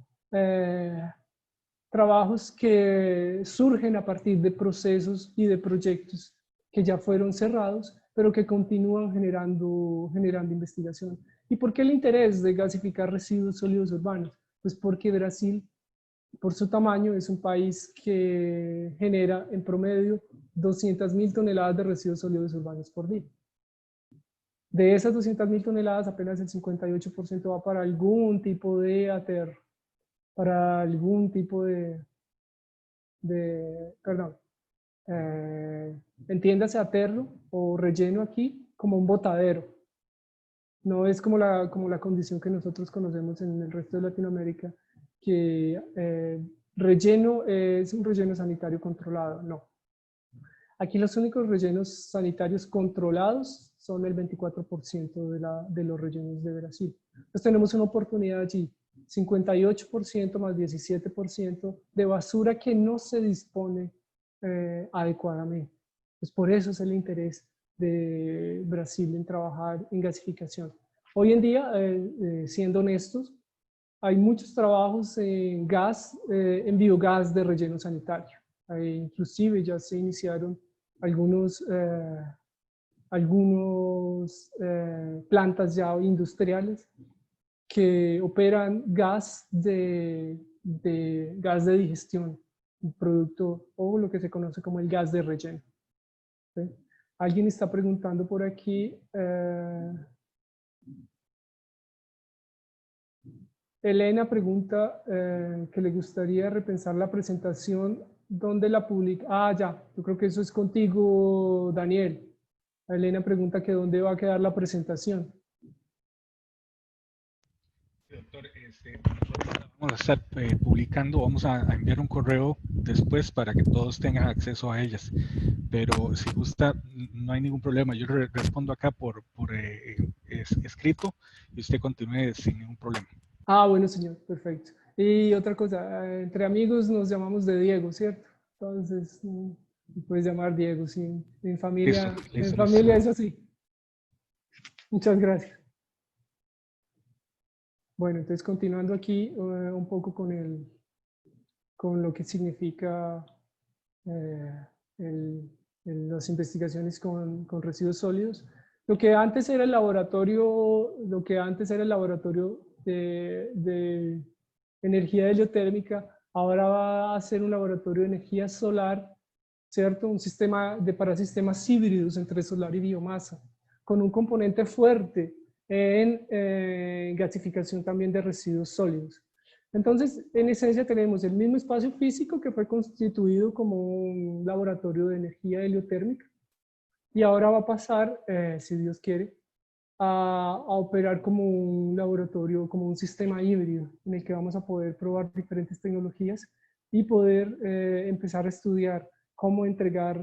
trabajos que surgen a partir de procesos y de proyectos que ya fueron cerrados, pero que continúan generando investigación. ¿Y por qué el interés de gasificar residuos sólidos urbanos? Pues porque Brasil, por su tamaño, es un país que genera en promedio 200.000 toneladas de residuos sólidos urbanos por día. De esas 200.000 toneladas, apenas el 58% va para algún tipo de aterro, para algún tipo entiéndase aterro o relleno aquí como un botadero. No es como la condición que nosotros conocemos en el resto de Latinoamérica, que relleno es un relleno sanitario controlado. No. Aquí los únicos rellenos sanitarios controlados son el 24% de los rellenos de Brasil. Entonces tenemos una oportunidad allí. 58% más 17% de basura que no se dispone adecuadamente. Pues por eso es el interés de Brasil en trabajar en gasificación. Hoy en día, siendo honestos, hay muchos trabajos en en biogás de relleno sanitario. Inclusive ya se iniciaron algunos plantas ya industriales que operan gas de digestión, un producto o lo que se conoce como el gas de relleno. ¿Sí? Alguien está preguntando por aquí. Elena pregunta que le gustaría repensar la presentación. ¿Dónde la publica? Ah, ya. Yo creo que eso es contigo, Daniel. Elena pregunta que dónde va a quedar la presentación.
Doctor, nosotros
a estar publicando, vamos a enviar un correo después para que todos tengan acceso a ellas. Pero si gusta, no hay ningún problema. Yo respondo acá por escrito y usted continúe sin ningún problema.
Ah, bueno, señor, perfecto. Y otra cosa, entre amigos nos llamamos de Diego, ¿cierto? Entonces, me puedes llamar Diego, sí. En familia,
Listo.
es así. Muchas gracias. Bueno, entonces continuando aquí un poco con lo que significa las investigaciones con residuos sólidos. Lo que antes era el laboratorio de energía heliotérmica, ahora va a ser un laboratorio de energía solar, ¿cierto? Un sistema para sistemas híbridos entre solar y biomasa, con un componente fuerte en gasificación también de residuos sólidos. Entonces, en esencia tenemos el mismo espacio físico que fue constituido como un laboratorio de energía heliotérmica y ahora va a pasar, si Dios quiere, a operar como un laboratorio, como un sistema híbrido en el que vamos a poder probar diferentes tecnologías y poder empezar a estudiar cómo entregar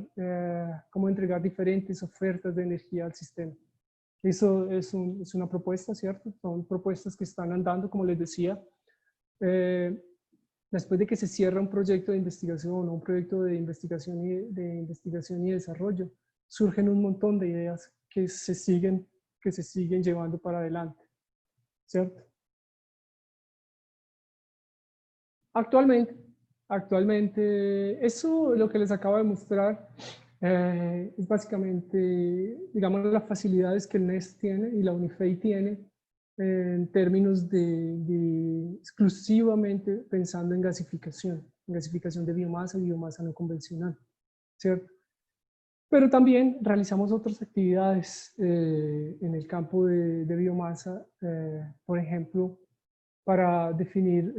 diferentes ofertas de energía al sistema. Eso es una propuesta, ¿cierto? Son propuestas que están andando, como les decía. Después de que se cierra un proyecto de investigación o un proyecto de investigación y desarrollo, surgen un montón de ideas que se siguen llevando para adelante, ¿cierto? Actualmente, eso lo que les acabo de mostrar es básicamente, digamos, las facilidades que el NEST tiene y la UNIFEI tiene en términos de exclusivamente pensando en gasificación de biomasa y biomasa no convencional, ¿cierto? Pero también realizamos otras actividades en el campo de biomasa, por ejemplo, para definir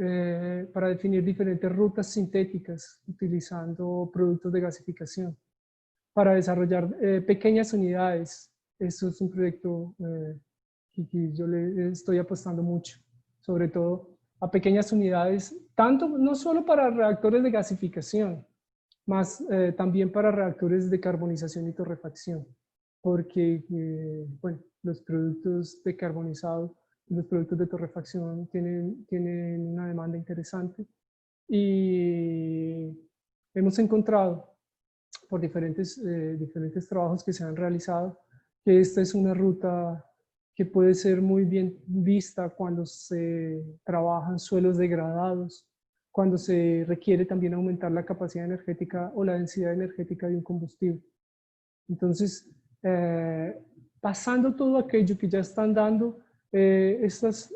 diferentes rutas sintéticas utilizando productos de gasificación, para desarrollar pequeñas unidades. Eso es un proyecto que yo le estoy apostando mucho, sobre todo a pequeñas unidades, no solo para reactores de gasificación, más también para reactores de carbonización y torrefacción, porque bueno, los productos de carbonizado y los productos de torrefacción tienen una demanda interesante y hemos encontrado por diferentes trabajos que se han realizado que esta es una ruta que puede ser muy bien vista cuando se trabajan suelos degradados, cuando se requiere también aumentar la capacidad energética o la densidad energética de un combustible. Entonces, pasando todo aquello que ya están dando, estos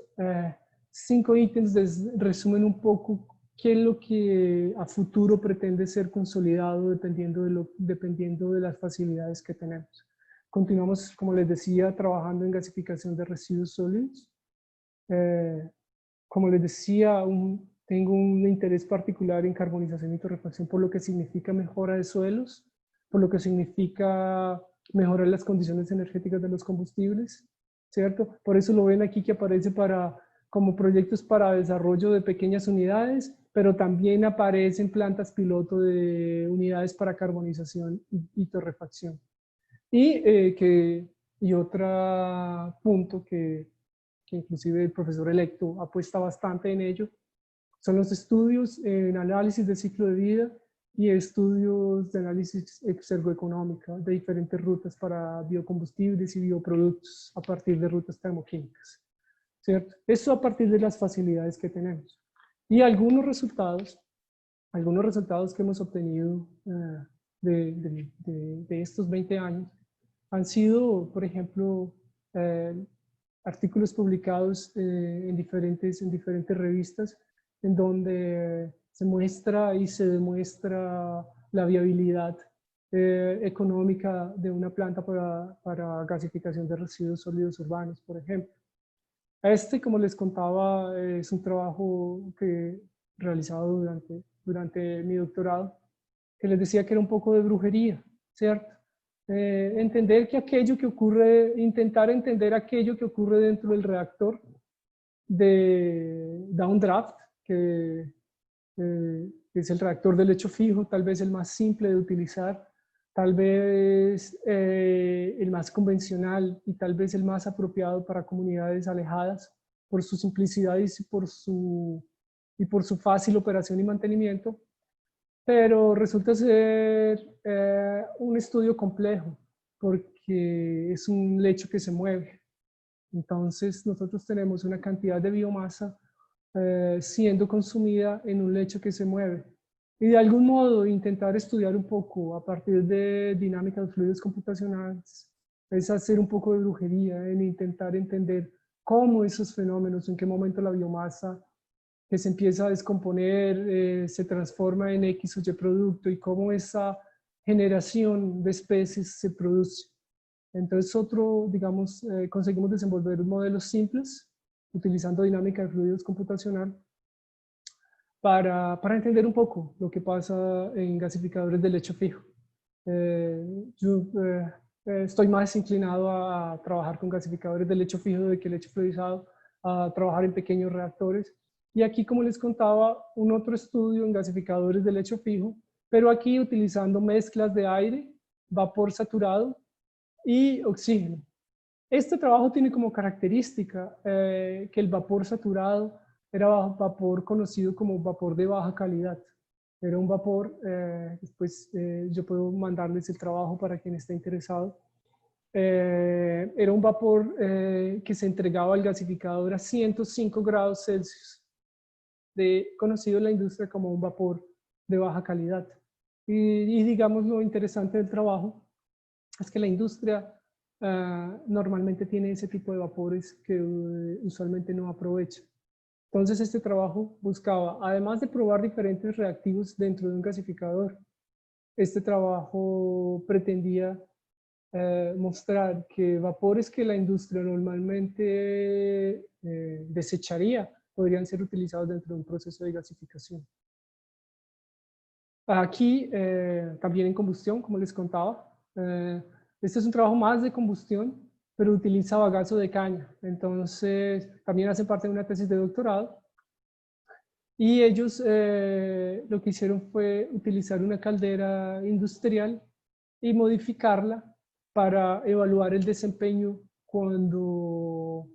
5 ítems resumen un poco qué es lo que a futuro pretende ser consolidado dependiendo de las facilidades que tenemos. Continuamos, como les decía, trabajando en gasificación de residuos sólidos. Como les decía, tengo un interés particular en carbonización y torrefacción por lo que significa mejora de suelos, por lo que significa mejorar las condiciones energéticas de los combustibles, ¿cierto? Por eso lo ven aquí que aparece como proyectos para desarrollo de pequeñas unidades, pero también aparecen plantas piloto de unidades para carbonización y torrefacción. Y otro punto que inclusive el profesor electo apuesta bastante en ello, son los estudios en análisis de ciclo de vida y estudios de análisis exergoeconómica de diferentes rutas para biocombustibles y bioproductos a partir de rutas termoquímicas, ¿cierto? Eso a partir de las facilidades que tenemos. Y algunos resultados que hemos obtenido de estos 20 años han sido, por ejemplo, artículos publicados en diferentes revistas en donde se muestra y se demuestra la viabilidad económica de una planta para gasificación de residuos sólidos urbanos, por ejemplo. Como les contaba, es un trabajo que realizado durante mi doctorado, que les decía que era un poco de brujería, ¿cierto? Intentar entender aquello que ocurre dentro del reactor de downdraft, que es el reactor de lecho fijo, tal vez el más simple de utilizar, tal vez el más convencional y tal vez el más apropiado para comunidades alejadas por su simplicidad y por su fácil operación y mantenimiento, pero resulta ser un estudio complejo porque es un lecho que se mueve. Entonces nosotros tenemos una cantidad de biomasa siendo consumida en un lecho que se mueve. Y de algún modo intentar estudiar un poco a partir de dinámica de fluidos computacionales es hacer un poco de brujería en intentar entender cómo esos fenómenos, en qué momento la biomasa que se empieza a descomponer se transforma en X o Y producto y cómo esa generación de especies se produce. Entonces digamos, conseguimos desenvolver modelos simples utilizando dinámica de fluidos computacional para entender un poco lo que pasa en gasificadores de lecho fijo. Yo estoy más inclinado a trabajar con gasificadores de lecho fijo de que lecho fluidizado, a trabajar en pequeños reactores. Y aquí, como les contaba, un otro estudio en gasificadores de lecho fijo, pero aquí utilizando mezclas de aire, vapor saturado y oxígeno. Este trabajo tiene como característica que el vapor saturado era vapor conocido como vapor de baja calidad. Era un vapor, después yo puedo mandarles el trabajo para quien esté interesado. Era un vapor que se entregaba al gasificador a 105 grados Celsius, conocido en la industria como un vapor de baja calidad. Y digamos lo interesante del trabajo es que la industria normalmente tiene ese tipo de vapores que usualmente no aprovecha. Entonces este trabajo buscaba, además de probar diferentes reactivos dentro de un gasificador, este trabajo pretendía mostrar que vapores que la industria normalmente desecharía podrían ser utilizados dentro de un proceso de gasificación. Aquí también en combustión, como les contaba, este es un trabajo más de combustión, pero utiliza bagazo de caña. Entonces, también hace parte de una tesis de doctorado. Y ellos lo que hicieron fue utilizar una caldera industrial y modificarla para evaluar el desempeño cuando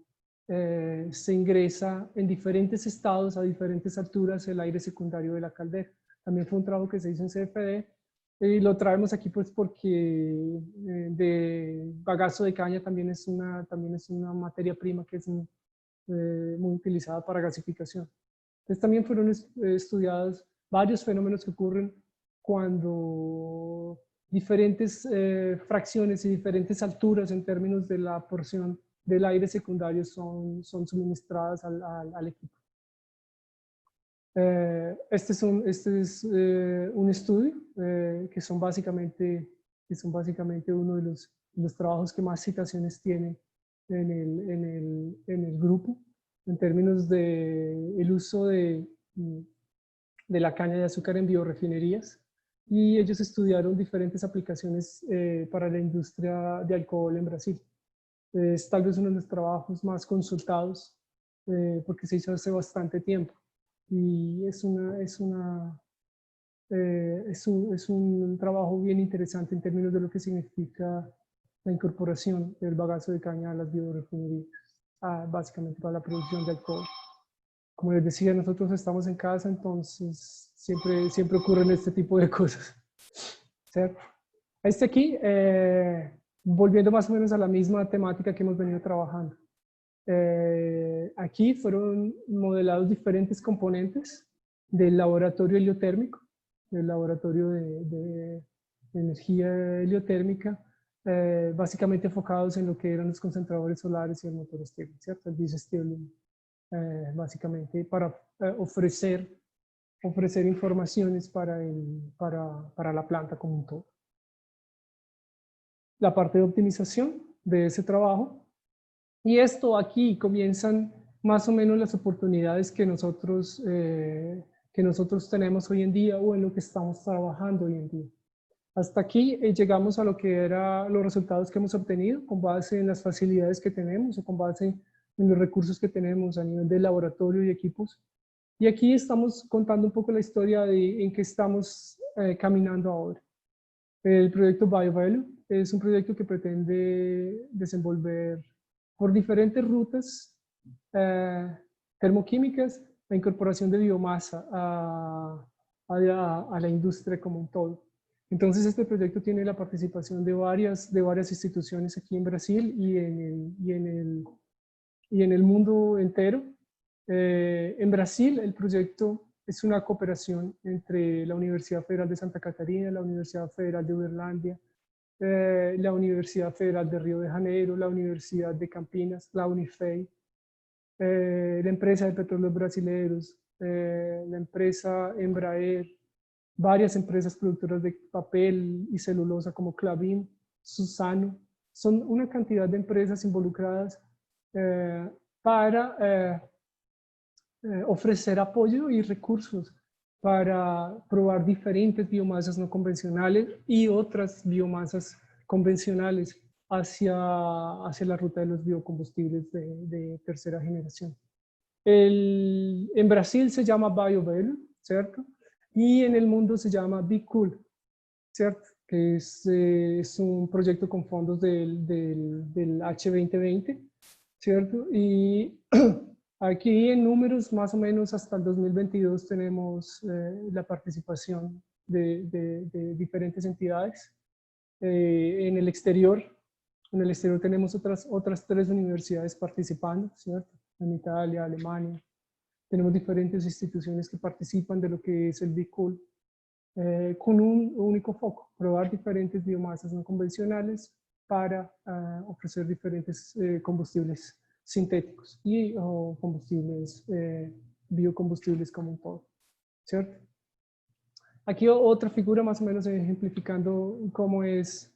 se ingresa en diferentes estados, a diferentes alturas, el aire secundario de la caldera. También fue un trabajo que se hizo en CFD. Y lo traemos aquí pues porque de bagazo de caña también es una materia prima que es muy utilizada para gasificación. Entonces también fueron estudiados varios fenómenos que ocurren cuando diferentes fracciones y diferentes alturas en términos de la porción del aire secundario son suministradas al equipo. Este es un estudio que son básicamente uno de los trabajos que más citaciones tiene en el grupo en términos de el uso de la caña de azúcar en biorefinerías, y ellos estudiaron diferentes aplicaciones para la industria de alcohol en Brasil. Es tal vez uno de los trabajos más consultados porque se hizo hace bastante tiempo. Y es un trabajo bien interesante en términos de lo que significa la incorporación del bagazo de caña a las biorefinerías, básicamente para la producción de alcohol. Como les decía, nosotros estamos en casa, entonces siempre ocurren este tipo de cosas. ¿Cierto? Aquí, volviendo más o menos a la misma temática que hemos venido trabajando. Aquí fueron modelados diferentes componentes del laboratorio heliotérmico, del laboratorio de energía heliotérmica, básicamente enfocados en lo que eran los concentradores solares y el motor Stirling, ¿cierto? El Stirling, básicamente para ofrecer informaciones para la planta como un todo. La parte de optimización de ese trabajo. Y esto aquí comienzan más o menos las oportunidades que nosotros tenemos hoy en día o en lo que estamos trabajando hoy en día. Hasta aquí llegamos a lo que eran los resultados que hemos obtenido con base en las facilidades que tenemos o con base en los recursos que tenemos a nivel de laboratorio y equipos. Y aquí estamos contando un poco la historia de en qué estamos caminando ahora. El proyecto BioValue es un proyecto que pretende desenvolver por diferentes rutas termoquímicas la incorporación de biomasa a la industria como un todo. Entonces este proyecto tiene la participación de varias instituciones aquí en Brasil y en el mundo entero. En Brasil el proyecto es una cooperación entre la Universidad Federal de Santa Catarina, la Universidad Federal de Uberlândia, la Universidad Federal de Río de Janeiro, la Universidad de Campinas, la Unifei, la empresa de petróleos brasileños, la empresa Embraer, varias empresas productoras de papel y celulosa como Klabin, Suzano. Son una cantidad de empresas involucradas para ofrecer apoyo y recursos para probar diferentes biomasas no convencionales y otras biomasas convencionales hacia la ruta de los biocombustibles de tercera generación. En Brasil se llama BioValue, ¿cierto? Y en el mundo se llama BeCool, ¿cierto? Que es un proyecto con fondos del H2020, ¿cierto? Y aquí en números, más o menos hasta el 2022 tenemos la participación de diferentes entidades. En el exterior tenemos otras 3 universidades participando, ¿cierto? En Italia, Alemania. Tenemos diferentes instituciones que participan de lo que es el BeCool, con un único foco: probar diferentes biomasas no convencionales para ofrecer diferentes combustibles sintéticos o combustibles, biocombustibles como un todo, ¿cierto? Aquí otra figura más o menos ejemplificando cómo es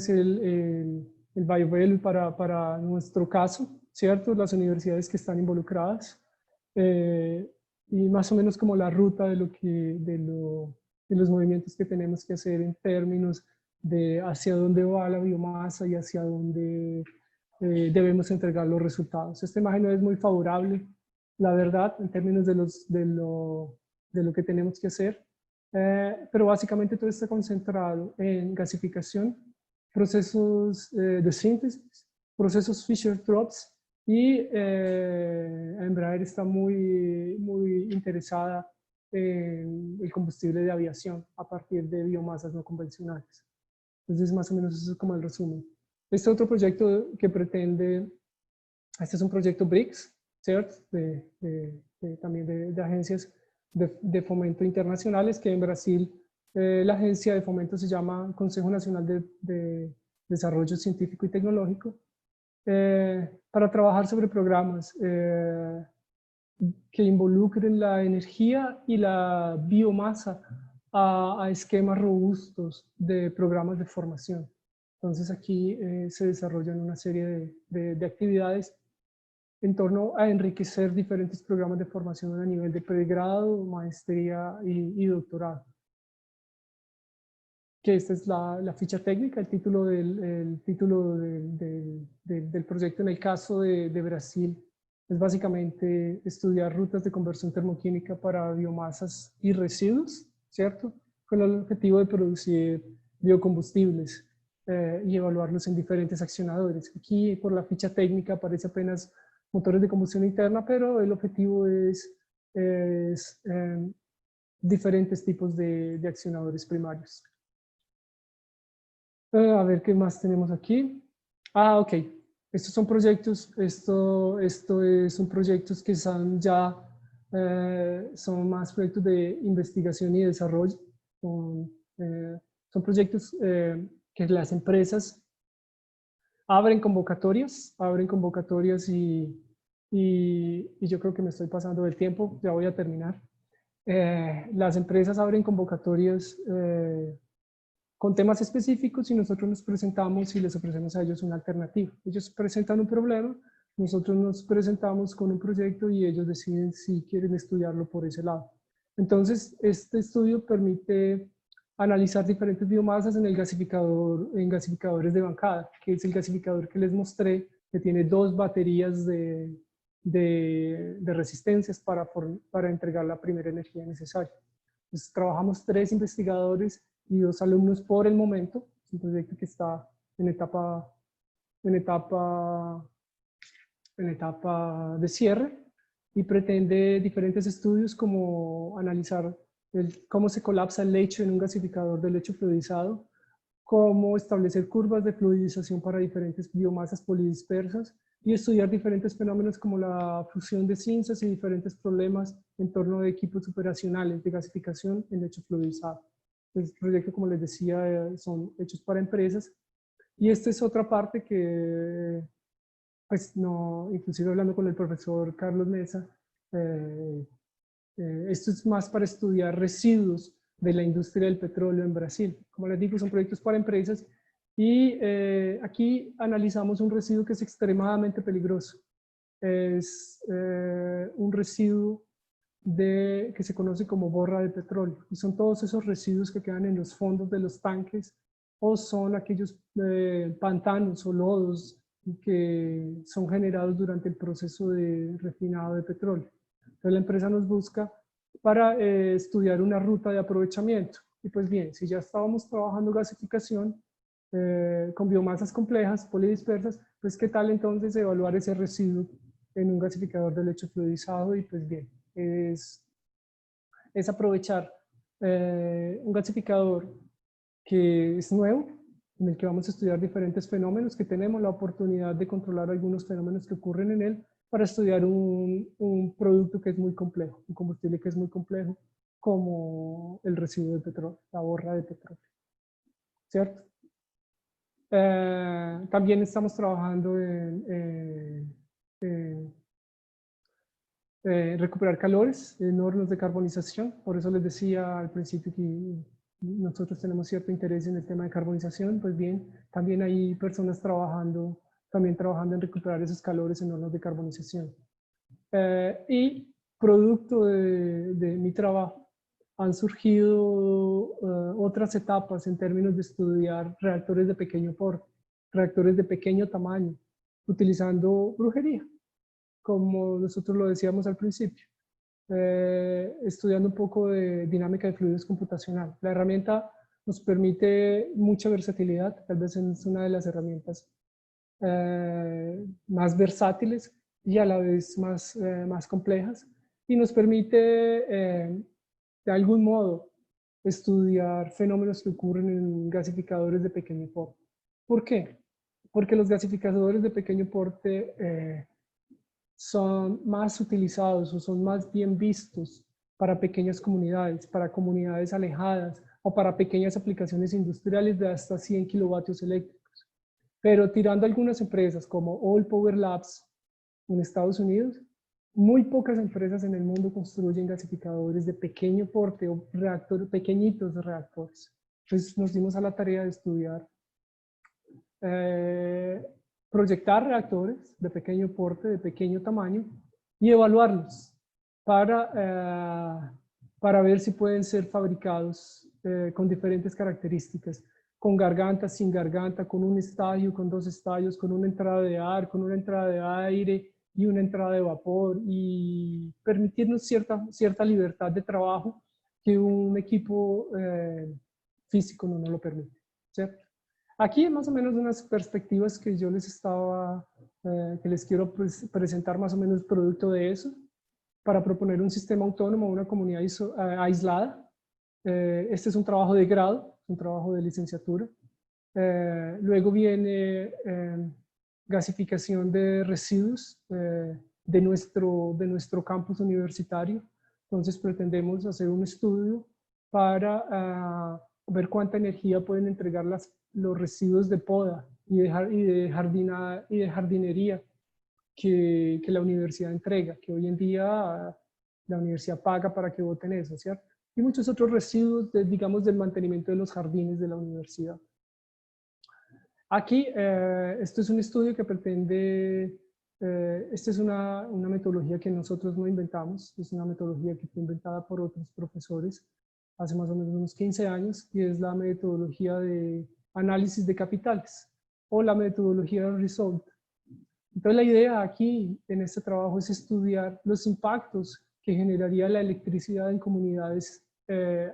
el BioValue para nuestro caso, ¿cierto? Las universidades que están involucradas, y más o menos como la ruta de los movimientos que tenemos que hacer en términos de hacia dónde va la biomasa y hacia dónde debemos entregar los resultados. Esta imagen no es muy favorable, la verdad, en términos de lo que tenemos que hacer, pero básicamente todo está concentrado en gasificación, procesos de síntesis, procesos Fischer-Tropsch, y Embraer está muy interesada en el combustible de aviación a partir de biomasas no convencionales. Entonces, más o menos eso es como el resumen. Este otro proyecto que pretende, este es un proyecto BRICS, ¿cierto? También de agencias de fomento internacionales, que en Brasil la agencia de fomento se llama Consejo Nacional de Desarrollo Científico y Tecnológico, para trabajar sobre programas que involucren la energía y la biomasa a esquemas robustos de programas de formación. Entonces aquí se desarrollan una serie de actividades en torno a enriquecer diferentes programas de formación a nivel de pregrado, maestría y doctorado. Que esta es la ficha técnica, el título del proyecto en el caso de Brasil es básicamente estudiar rutas de conversión termoquímica para biomasas y residuos, ¿cierto? Con el objetivo de producir biocombustibles y evaluarlos en diferentes accionadores. Aquí por la ficha técnica aparece apenas motores de combustión interna, pero el objetivo es diferentes tipos de accionadores primarios. A ver qué más tenemos aquí. Ok. Estos son proyectos, esto son proyectos que son ya, son más proyectos de investigación y desarrollo. Son proyectos que las empresas abren convocatorias y yo creo que me estoy pasando del tiempo, ya voy a terminar. Las empresas abren convocatorias con temas específicos y nosotros nos presentamos y les ofrecemos a ellos una alternativa. Ellos presentan un problema, nosotros nos presentamos con un proyecto y ellos deciden si quieren estudiarlo por ese lado. Entonces, este estudio permite analizar diferentes biomasas en gasificadores de bancada, que es el gasificador que les mostré, que tiene 2 baterías de de resistencias para entregar la primera energía necesaria. Entonces, trabajamos 3 investigadores y 2 alumnos por el momento. Es un proyecto que está en etapa de cierre y pretende diferentes estudios como analizar cómo se colapsa el lecho en un gasificador de lecho fluidizado, cómo establecer curvas de fluidización para diferentes biomasas polidispersas y estudiar diferentes fenómenos como la fusión de cinzas y diferentes problemas en torno de equipos operacionales de gasificación en lecho fluidizado. El proyecto, como les decía, son hechos para empresas. Y esta es otra parte que, pues no, inclusive hablando con el profesor Carlos Mesa, esto es más para estudiar residuos de la industria del petróleo en Brasil. Como les digo, son proyectos para empresas y aquí analizamos un residuo que es extremadamente peligroso. Es un residuo que se conoce como borra de petróleo y son todos esos residuos que quedan en los fondos de los tanques o son aquellos pantanos o lodos que son generados durante el proceso de refinado de petróleo. Entonces la empresa nos busca para estudiar una ruta de aprovechamiento. Y pues bien, si ya estábamos trabajando gasificación con biomasas complejas, polidispersas, pues qué tal entonces evaluar ese residuo en un gasificador de lecho fluidizado. Y pues bien, es aprovechar un gasificador que es nuevo, en el que vamos a estudiar diferentes fenómenos, que tenemos la oportunidad de controlar algunos fenómenos que ocurren en él para estudiar un producto que es muy complejo, un combustible que es muy complejo, como el residuo de petróleo, la borra de petróleo, ¿cierto? También estamos trabajando en recuperar calores en hornos de carbonización. Por eso les decía al principio que nosotros tenemos cierto interés en el tema de carbonización. Pues bien, también hay personas trabajando en recuperar esos calores en hornos de carbonización. Y producto de mi trabajo han surgido otras etapas en términos de estudiar reactores de pequeño porte, reactores de pequeño tamaño, utilizando brujería, como nosotros lo decíamos al principio, estudiando un poco de dinámica de fluidos computacional. La herramienta nos permite mucha versatilidad, tal vez es una de las herramientas más versátiles y a la vez más complejas, y nos permite de algún modo estudiar fenómenos que ocurren en gasificadores de pequeño porte. ¿Por qué? Porque los gasificadores de pequeño porte son más utilizados o son más bien vistos para pequeñas comunidades, para comunidades alejadas o para pequeñas aplicaciones industriales de hasta 100 kilovatios eléctricos. Pero tirando a algunas empresas como All Power Labs en Estados Unidos, muy pocas empresas en el mundo construyen gasificadores de pequeño porte o pequeñitos reactores. Entonces nos dimos a la tarea de estudiar proyectar reactores de pequeño porte, de pequeño tamaño, y evaluarlos para ver si pueden ser fabricados con diferentes características, con garganta, sin garganta, con un estadio, con 2 estadios, con una entrada de ar, con una entrada de aire y una entrada de vapor, y permitirnos cierta libertad de trabajo que un equipo físico no nos lo permite, ¿cierto? Aquí más o menos unas perspectivas que yo que les quiero presentar más o menos producto de eso, para proponer un sistema autónomo, una comunidad aislada. Este es un trabajo de grado, un trabajo de licenciatura. Luego viene gasificación de residuos de nuestro campus universitario. Entonces pretendemos hacer un estudio para ver cuánta energía pueden entregar los residuos de poda y de jardinería que la universidad entrega, que hoy en día la universidad paga para que boten eso, ¿cierto? Y muchos otros residuos, digamos, del mantenimiento de los jardines de la universidad. Aquí, esto es un estudio que pretende, esta es una metodología que nosotros no inventamos, es una metodología que fue inventada por otros profesores hace más o menos unos 15 años, y es la metodología de análisis de capitales, o la metodología de RESOLVE. Entonces la idea aquí en este trabajo es estudiar los impactos que generaría la electricidad en comunidades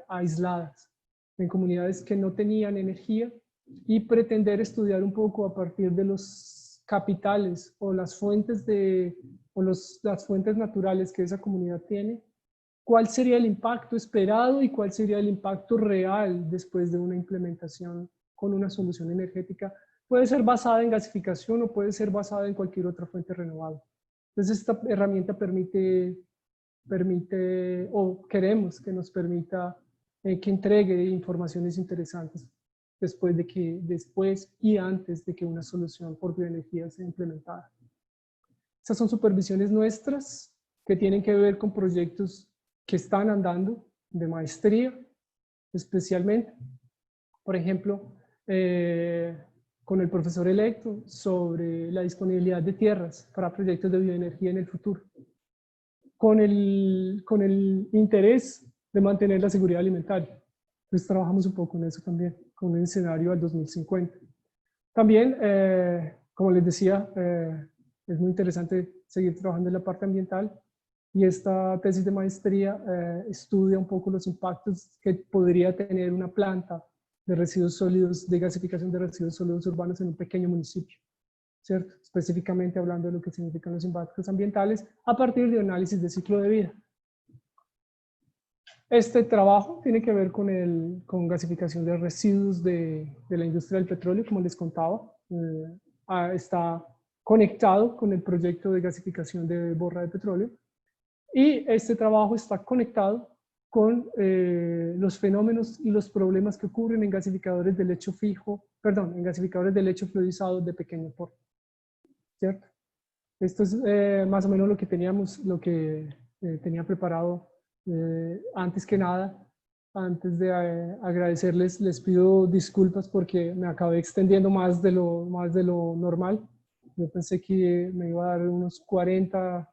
aisladas, en comunidades que no tenían energía, y pretender estudiar un poco a partir de los capitales o las fuentes, las fuentes naturales que esa comunidad tiene, cuál sería el impacto esperado y cuál sería el impacto real después de una implementación con una solución energética. Puede ser basada en gasificación o puede ser basada en cualquier otra fuente renovable. Entonces esta herramienta permite o queremos que nos permita que entregue informaciones interesantes después y antes de que una solución por bioenergía sea implementada. Estas son supervisiones nuestras que tienen que ver con proyectos que están andando de maestría, especialmente. Por ejemplo, con el profesor electo sobre la disponibilidad de tierras para proyectos de bioenergía en el futuro, con el interés de mantener la seguridad alimentaria. Pues trabajamos un poco en eso también, con un escenario al 2050. También, como les decía, es muy interesante seguir trabajando en la parte ambiental, y esta tesis de maestría estudia un poco los impactos que podría tener una planta de residuos sólidos, de gasificación de residuos sólidos urbanos en un pequeño municipio, ¿cierto? Específicamente hablando de lo que significan los impactos ambientales a partir de análisis de ciclo de vida. Este trabajo tiene que ver con gasificación de residuos de la industria del petróleo, como les contaba. Está conectado con el proyecto de gasificación de borra de petróleo. Y este trabajo está conectado con los fenómenos y los problemas que ocurren en gasificadores de lecho en gasificadores de lecho fluidizado de pequeño porte, ¿cierto? Esto es más o menos lo que tenía preparado. Antes que nada, antes de agradecerles, les pido disculpas porque me acabé extendiendo más de lo normal. Yo pensé que me iba a dar unos 40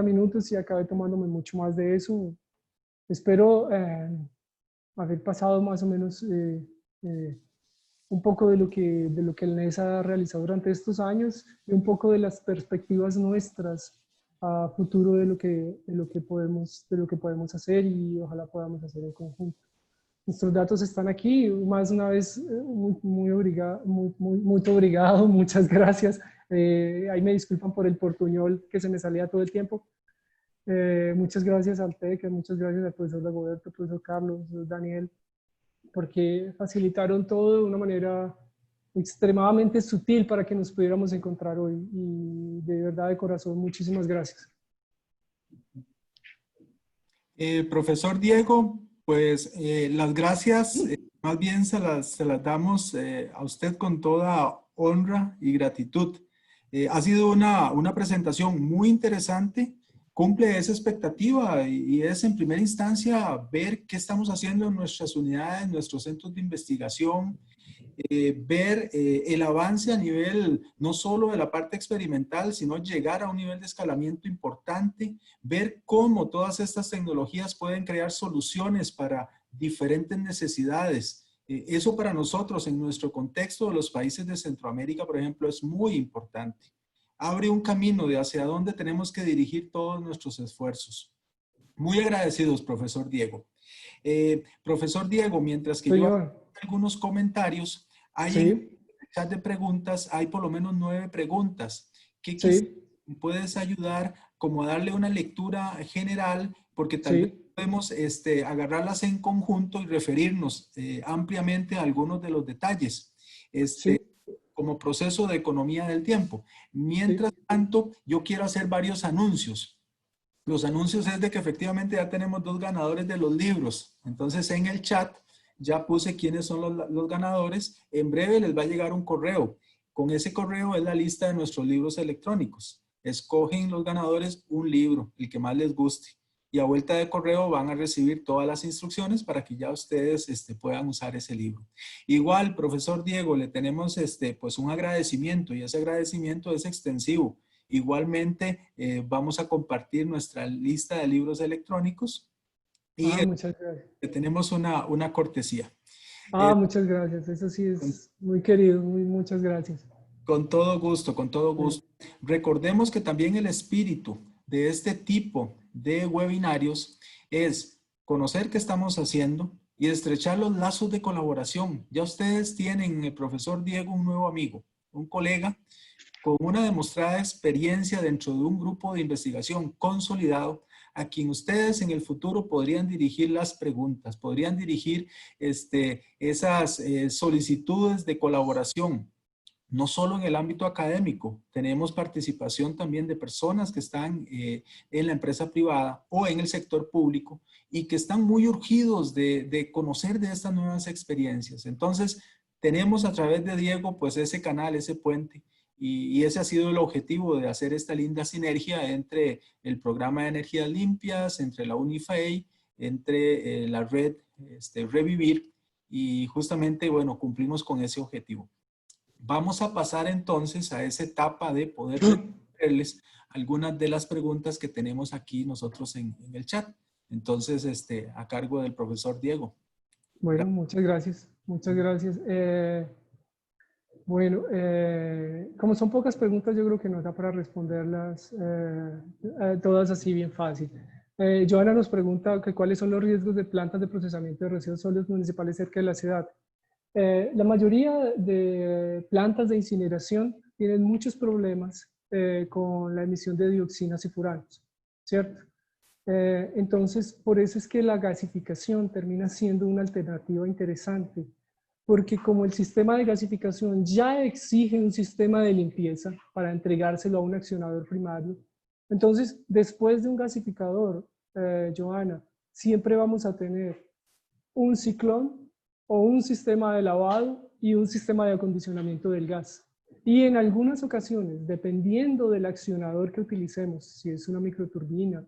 minutos y acabé tomándome mucho más de eso. Espero haber pasado más o menos un poco de lo que el NES ha realizado durante estos años y un poco de las perspectivas nuestras a futuro de lo que podemos hacer y ojalá podamos hacer en conjunto. Nuestros datos están aquí. Más una vez, muy obrigado, muchas gracias. Ahí me disculpan por el portuñol que se me salía todo el tiempo. Muchas gracias al TEC, muchas gracias al profesor Dagoberto, al profesor Carlos, Daniel, porque facilitaron todo de una manera extremadamente sutil para que nos pudiéramos encontrar hoy. Y de verdad, de corazón, muchísimas gracias.
Profesor Diego, pues las gracias más bien se las damos a usted con toda honra y gratitud. Ha sido una presentación muy interesante, cumple esa expectativa y es en primera instancia ver qué estamos haciendo en nuestras unidades, nuestros centros de investigación, ver el avance a nivel no solo de la parte experimental, sino llegar a un nivel de escalamiento importante, ver cómo todas estas tecnologías pueden crear soluciones para diferentes necesidades. Eso para nosotros en nuestro contexto de los países de Centroamérica, por ejemplo, es muy importante. Abre un camino de hacia dónde tenemos que dirigir todos nuestros esfuerzos. Muy agradecidos, profesor Diego. Profesor Diego, mientras que yo hago algunos comentarios, hay en el chat de preguntas, hay por lo menos 9 preguntas. ¿Qué puedes ayudar como a darle una lectura general? Porque tal vez podemos agarrarlas en conjunto y referirnos ampliamente a algunos de los detalles. Como proceso de economía del tiempo. Mientras tanto, yo quiero hacer varios anuncios. Los anuncios es de que efectivamente ya tenemos 2 ganadores de los libros. Entonces en el chat ya puse quiénes son los ganadores. En breve les va a llegar un correo. Con ese correo es la lista de nuestros libros electrónicos. Escogen los ganadores un libro, el que más les guste. Y a vuelta de correo van a recibir todas las instrucciones para que ya ustedes puedan usar ese libro. Igual, profesor Diego, le tenemos pues un agradecimiento y ese agradecimiento es extensivo. Igualmente, vamos a compartir nuestra lista de libros electrónicos y
muchas gracias.
Tenemos una cortesía.
Muchas gracias. Eso sí es muy querido. Muchas gracias.
Con todo gusto, con todo gusto. Recordemos que también el espíritu de este tipo de webinarios es conocer qué estamos haciendo y estrechar los lazos de colaboración. Ya ustedes tienen en el profesor Diego un nuevo amigo, un colega con una demostrada experiencia dentro de un grupo de investigación consolidado a quien ustedes en el futuro podrían dirigir las preguntas, podrían dirigir esas solicitudes de colaboración. No solo en el ámbito académico, tenemos participación también de personas que están en la empresa privada o en el sector público y que están muy urgidos de conocer de estas nuevas experiencias. Entonces, tenemos a través de Diego, pues ese canal, ese puente, y ese ha sido el objetivo de hacer esta linda sinergia entre el programa de energías limpias, entre la UNIFAE, entre la red Revivir, y justamente, bueno, cumplimos con ese objetivo. Vamos a pasar entonces a esa etapa de poder responderles algunas de las preguntas que tenemos aquí nosotros en el chat. Entonces, a cargo del profesor Diego.
Bueno, muchas gracias. Muchas gracias. Bueno, como son pocas preguntas, yo creo que nos da para responderlas todas así bien fácil. Joana nos pregunta que cuáles son los riesgos de plantas de procesamiento de residuos sólidos municipales cerca de la ciudad. La mayoría de plantas de incineración tienen muchos problemas con la emisión de dioxinas y furanos, ¿cierto? Entonces, por eso es que la gasificación termina siendo una alternativa interesante, porque como el sistema de gasificación ya exige un sistema de limpieza para entregárselo a un accionador primario, entonces, después de un gasificador, Joana, siempre vamos a tener un ciclón o un sistema de lavado y un sistema de acondicionamiento del gas. Y en algunas ocasiones, dependiendo del accionador que utilicemos, si es una microturbina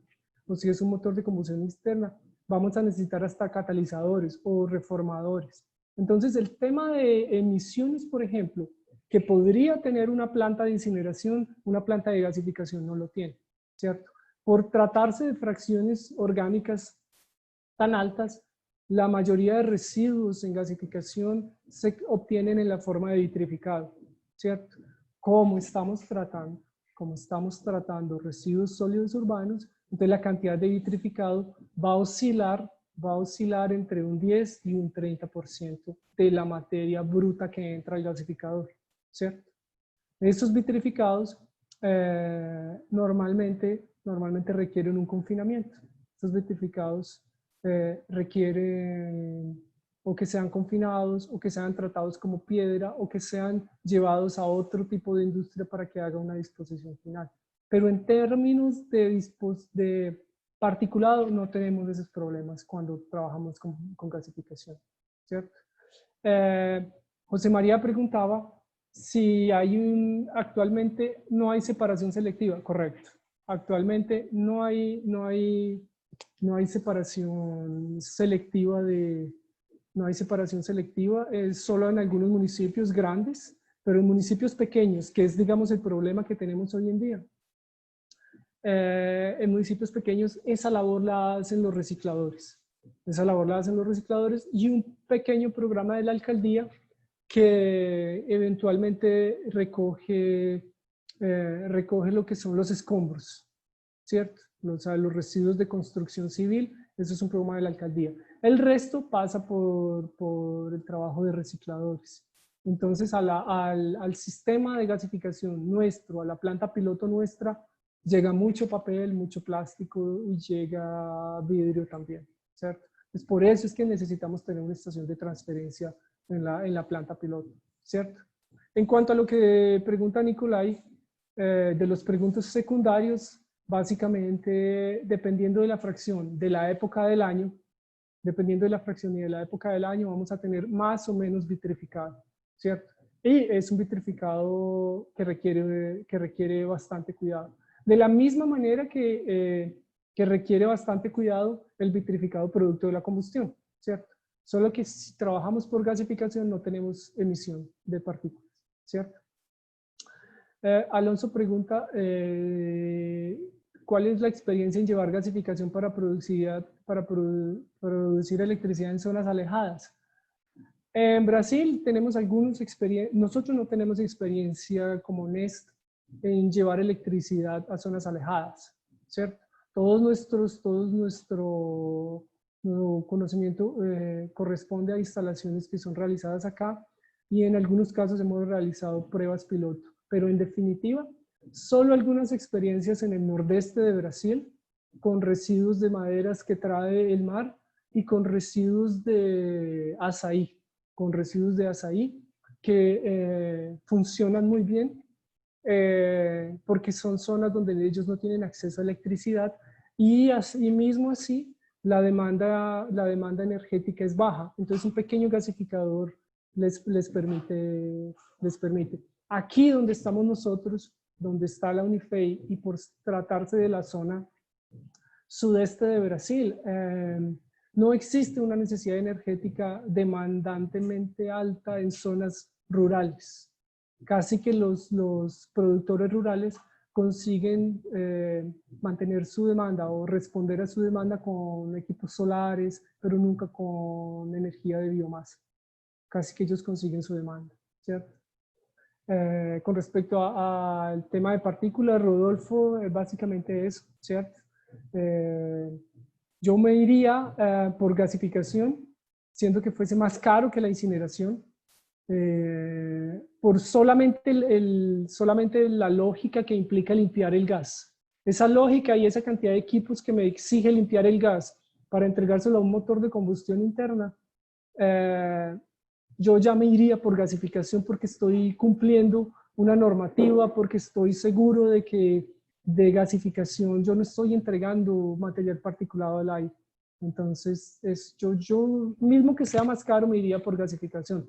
o si es un motor de combustión interna, vamos a necesitar hasta catalizadores o reformadores. Entonces, el tema de emisiones, por ejemplo, que podría tener una planta de incineración, una planta de gasificación no lo tiene, ¿cierto? Por tratarse de fracciones orgánicas tan altas, la mayoría de residuos en gasificación se obtienen en la forma de vitrificado, ¿cierto? Como estamos tratando residuos sólidos urbanos, entonces la cantidad de vitrificado va a oscilar entre un 10 y un 30% de la materia bruta que entra al gasificador, ¿cierto? Estos vitrificados normalmente requieren un confinamiento. Estos vitrificados requieren o que sean confinados o que sean tratados como piedra o que sean llevados a otro tipo de industria para que haga una disposición final. Pero en términos de particulado no tenemos esos problemas cuando trabajamos con gasificación, ¿cierto? José María preguntaba si actualmente no hay separación selectiva. Correcto. Actualmente no hay separación selectiva es solo en algunos municipios grandes, pero en municipios pequeños, que es, digamos, el problema que tenemos hoy en día. En municipios pequeños esa labor la hacen los recicladores. Y un pequeño programa de la alcaldía que eventualmente recoge lo que son los escombros, ¿cierto? Los residuos de construcción civil, eso es un programa de la alcaldía. El resto pasa por el trabajo de recicladores. Entonces al sistema de gasificación nuestro, a la planta piloto nuestra, llega mucho papel, mucho plástico y llega vidrio también, ¿cierto? Pues por eso es que necesitamos tener una estación de transferencia en la planta piloto, ¿cierto? En cuanto a lo que pregunta Nicolai, de los preguntos secundarios, básicamente, dependiendo de la fracción de la época del año, vamos a tener más o menos vitrificado, ¿cierto? Y es un vitrificado que requiere bastante cuidado. De la misma manera que requiere bastante cuidado el vitrificado producto de la combustión, ¿cierto? Solo que si trabajamos por gasificación no tenemos emisión de partículas, ¿cierto? Alonso pregunta, ¿cuál es la experiencia en llevar gasificación para producir electricidad en zonas alejadas? En Brasil tenemos nosotros no tenemos experiencia como Nest en llevar electricidad a zonas alejadas, ¿cierto? Todo nuestro conocimiento corresponde a instalaciones que son realizadas acá y en algunos casos hemos realizado pruebas piloto, pero en definitiva, solo algunas experiencias en el nordeste de Brasil con residuos de maderas que trae el mar y con residuos de azaí, que funcionan muy bien porque son zonas donde ellos no tienen acceso a electricidad y asimismo así la demanda energética es baja. Entonces un pequeño gasificador les permite. Aquí donde estamos nosotros, donde está la Unifei y por tratarse de la zona sudeste de Brasil, no existe una necesidad energética demandantemente alta en zonas rurales. Casi que los productores rurales consiguen mantener su demanda o responder a su demanda con equipos solares, pero nunca con energía de biomasa. Casi que ellos consiguen su demanda, ¿cierto? Con respecto al tema de partículas, Rodolfo, básicamente eso, ¿cierto? Yo me iría por gasificación, siendo que fuese más caro que la incineración, por solamente la lógica que implica limpiar el gas. Esa lógica y esa cantidad de equipos que me exige limpiar el gas para entregárselo a un motor de combustión interna, yo ya me iría por gasificación porque estoy cumpliendo una normativa, porque estoy seguro de que de gasificación yo no estoy entregando material particulado al aire. Entonces, yo mismo que sea más caro me iría por gasificación.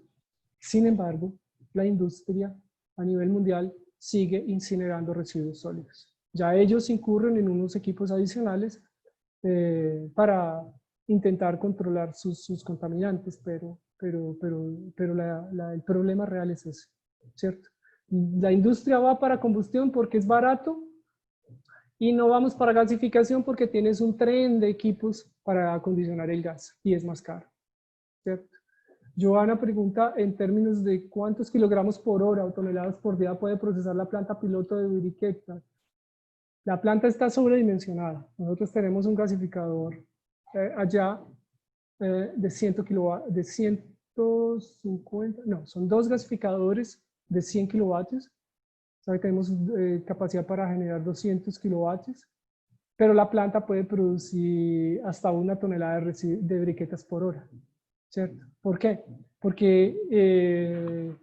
Sin embargo, la industria a nivel mundial sigue incinerando residuos sólidos. Ya ellos incurren en unos equipos adicionales para intentar controlar sus contaminantes, pero el problema real es ese, ¿cierto? La industria va para combustión porque es barato y no vamos para gasificación porque tienes un tren de equipos para acondicionar el gas y es más caro, ¿cierto? Joana pregunta en términos de cuántos kilogramos por hora o toneladas por día puede procesar la planta piloto de briquetas. La planta está sobredimensionada. Nosotros tenemos un gasificador allá de 150, no, son 2 gasificadores de 100 kilovatios. O sea, tenemos capacidad para generar 200 kilovatios, pero la planta puede producir hasta 1 tonelada de briquetas por hora, ¿cierto? ¿Por qué? Porque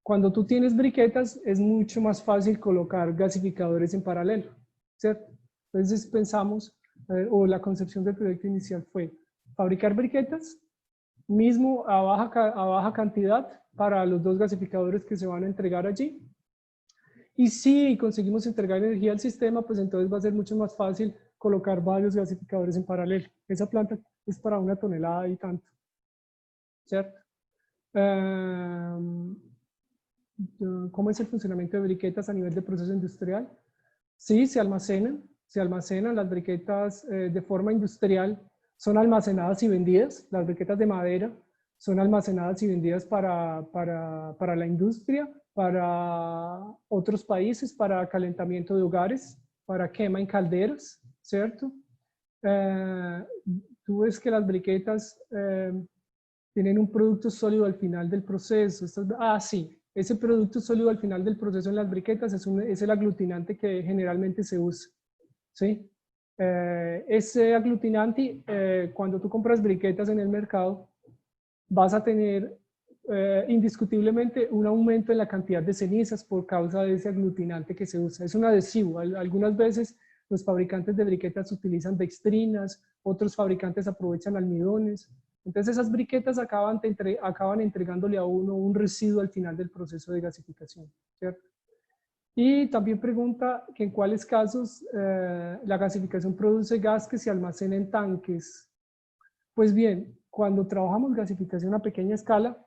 cuando tú tienes briquetas es mucho más fácil colocar gasificadores en paralelo, ¿cierto? Entonces pensamos, o la concepción del proyecto inicial fue fabricar briquetas, mismo a baja cantidad para los 2 gasificadores que se van a entregar allí. Y si conseguimos entregar energía al sistema, pues entonces va a ser mucho más fácil colocar varios gasificadores en paralelo. Esa planta es para 1 tonelada y tanto, ¿cierto? ¿Cómo es el funcionamiento de briquetas a nivel de proceso industrial? Sí, se almacenan las briquetas de forma industrial, son almacenadas y vendidas. Las briquetas de madera son almacenadas y vendidas para la industria, para otros países, para calentamiento de hogares, para quema en calderas, ¿cierto? Tú ves que las briquetas tienen un producto sólido al final del proceso. Sí, ese producto sólido al final del proceso en las briquetas es el aglutinante que generalmente se usa, ¿sí? Ese aglutinante, cuando tú compras briquetas en el mercado, vas a tener indiscutiblemente un aumento en la cantidad de cenizas por causa de ese aglutinante que se usa. Es un adhesivo. Algunas veces los fabricantes de briquetas utilizan dextrinas, otros fabricantes aprovechan almidones. Entonces esas briquetas acaban entregándole a uno un residuo al final del proceso de gasificación, ¿cierto? Y también pregunta que en cuáles casos la gasificación produce gas que se almacena en tanques. Pues bien, cuando trabajamos gasificación a pequeña escala,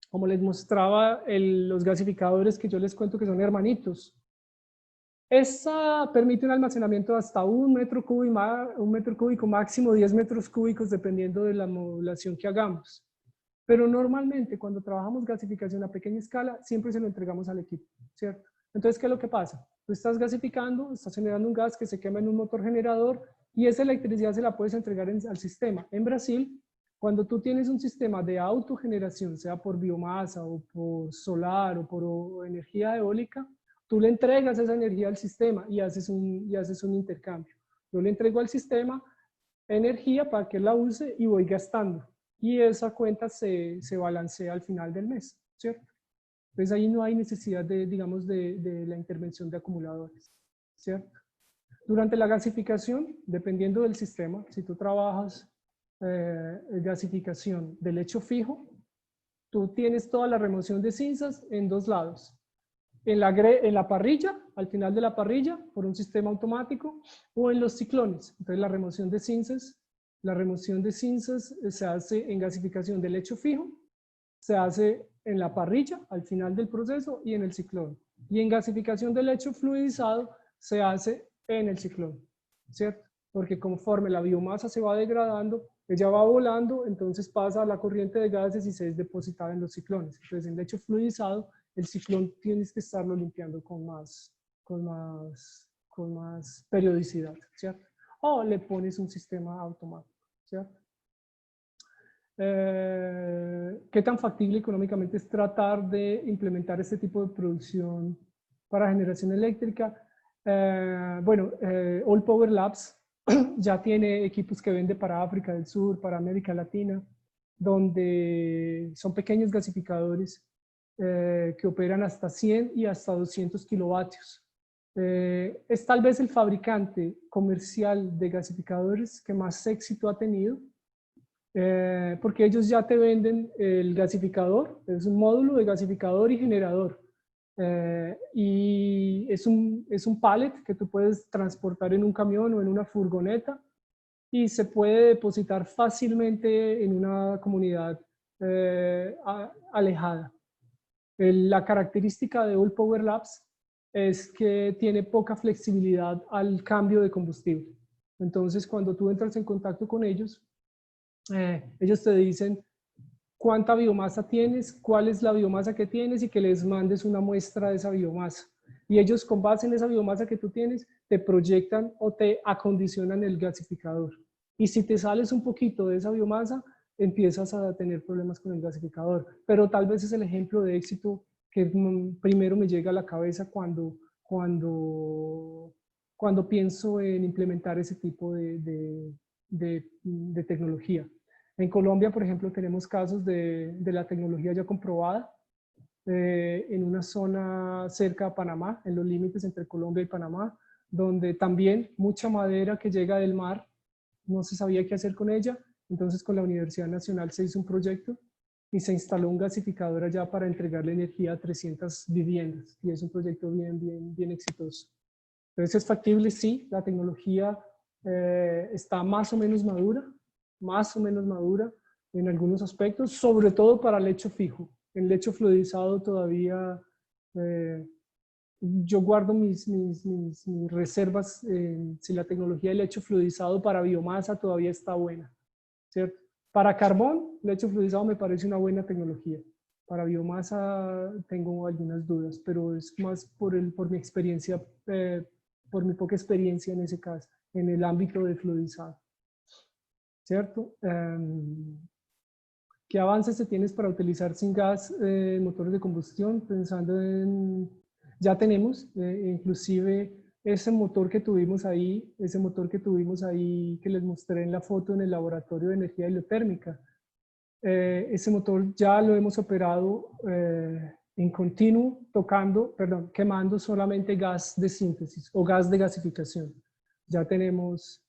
como les mostraba los gasificadores que yo les cuento que son hermanitos, esa permite un almacenamiento de hasta 1 metro cúbico máximo 10 metros cúbicos dependiendo de la modulación que hagamos. Pero normalmente cuando trabajamos gasificación a pequeña escala, siempre se lo entregamos al equipo, ¿cierto? Entonces, ¿qué es lo que pasa? Tú estás gasificando, estás generando un gas que se quema en un motor generador y esa electricidad se la puedes entregar al sistema. En Brasil, cuando tú tienes un sistema de autogeneración, sea por biomasa o por solar o por energía eólica, tú le entregas esa energía al sistema y haces un intercambio. Yo le entrego al sistema energía para que la use y voy gastando. Y esa cuenta se balancea al final del mes, ¿cierto? Entonces ahí no hay necesidad de, digamos, de la intervención de acumuladores, ¿cierto? Durante la gasificación, dependiendo del sistema, si tú trabajas gasificación de lecho fijo, tú tienes toda la remoción de cinzas en dos lados. En la parrilla, al final de la parrilla, por un sistema automático, o en los ciclones. Entonces la remoción de cinzas se hace en gasificación de lecho fijo, se hace en la parrilla, al final del proceso, y en el ciclón. Y en gasificación de lecho fluidizado, se hace en el ciclón, ¿cierto? Porque conforme la biomasa se va degradando, ella va volando, entonces pasa a la corriente de gases y se es depositada en los ciclones. Entonces en lecho fluidizado, el ciclón tienes que estarlo limpiando con más periodicidad, ¿cierto? O le pones un sistema automático, ¿cierto? ¿Qué tan factible económicamente es tratar de implementar este tipo de producción para generación eléctrica? All Power Labs ya tiene equipos que vende para África del Sur, para América Latina, donde son pequeños gasificadores que operan hasta 100 y hasta 200 kilovatios. Es tal vez el fabricante comercial de gasificadores que más éxito ha tenido, porque ellos ya te venden el gasificador, es un módulo de gasificador y generador. Y es un pallet que tú puedes transportar en un camión o en una furgoneta y se puede depositar fácilmente en una comunidad alejada. La característica de All Power Labs es que tiene poca flexibilidad al cambio de combustible. Entonces, cuando tú entras en contacto con ellos, ellos te dicen cuánta biomasa tienes, cuál es la biomasa que tienes y que les mandes una muestra de esa biomasa. Y ellos, con base en esa biomasa que tú tienes, te proyectan o te acondicionan el gasificador. Y si te sales un poquito de esa biomasa, empiezas a tener problemas con el gasificador. Pero tal vez es el ejemplo de éxito que primero me llega a la cabeza cuando pienso en implementar ese tipo de tecnología. En Colombia, por ejemplo, tenemos casos de la tecnología ya comprobada en una zona cerca a Panamá, en los límites entre Colombia y Panamá, donde también mucha madera que llega del mar no se sabía qué hacer con ella. Entonces con la Universidad Nacional se hizo un proyecto y se instaló un gasificador allá para entregarle energía a 300 viviendas. Y es un proyecto bien exitoso. Entonces es factible, sí, la tecnología está más o menos madura en algunos aspectos, sobre todo para lecho fijo. En lecho fluidizado todavía yo guardo mis reservas si la tecnología de lecho fluidizado para biomasa todavía está buena, ¿cierto? Para carbón, lecho fluidizado me parece una buena tecnología. Para biomasa tengo algunas dudas, pero es más por mi experiencia, por mi poca experiencia en ese caso, en el ámbito de fluidizado, ¿cierto? ¿Qué avances se tienes para utilizar sin gas motores de combustión? Pensando en, ya tenemos, inclusive ese motor que tuvimos ahí, que les mostré en la foto en el laboratorio de energía heliotérmica. Ese motor ya lo hemos operado en continuo, quemando solamente gas de síntesis o gas de gasificación. Ya tenemos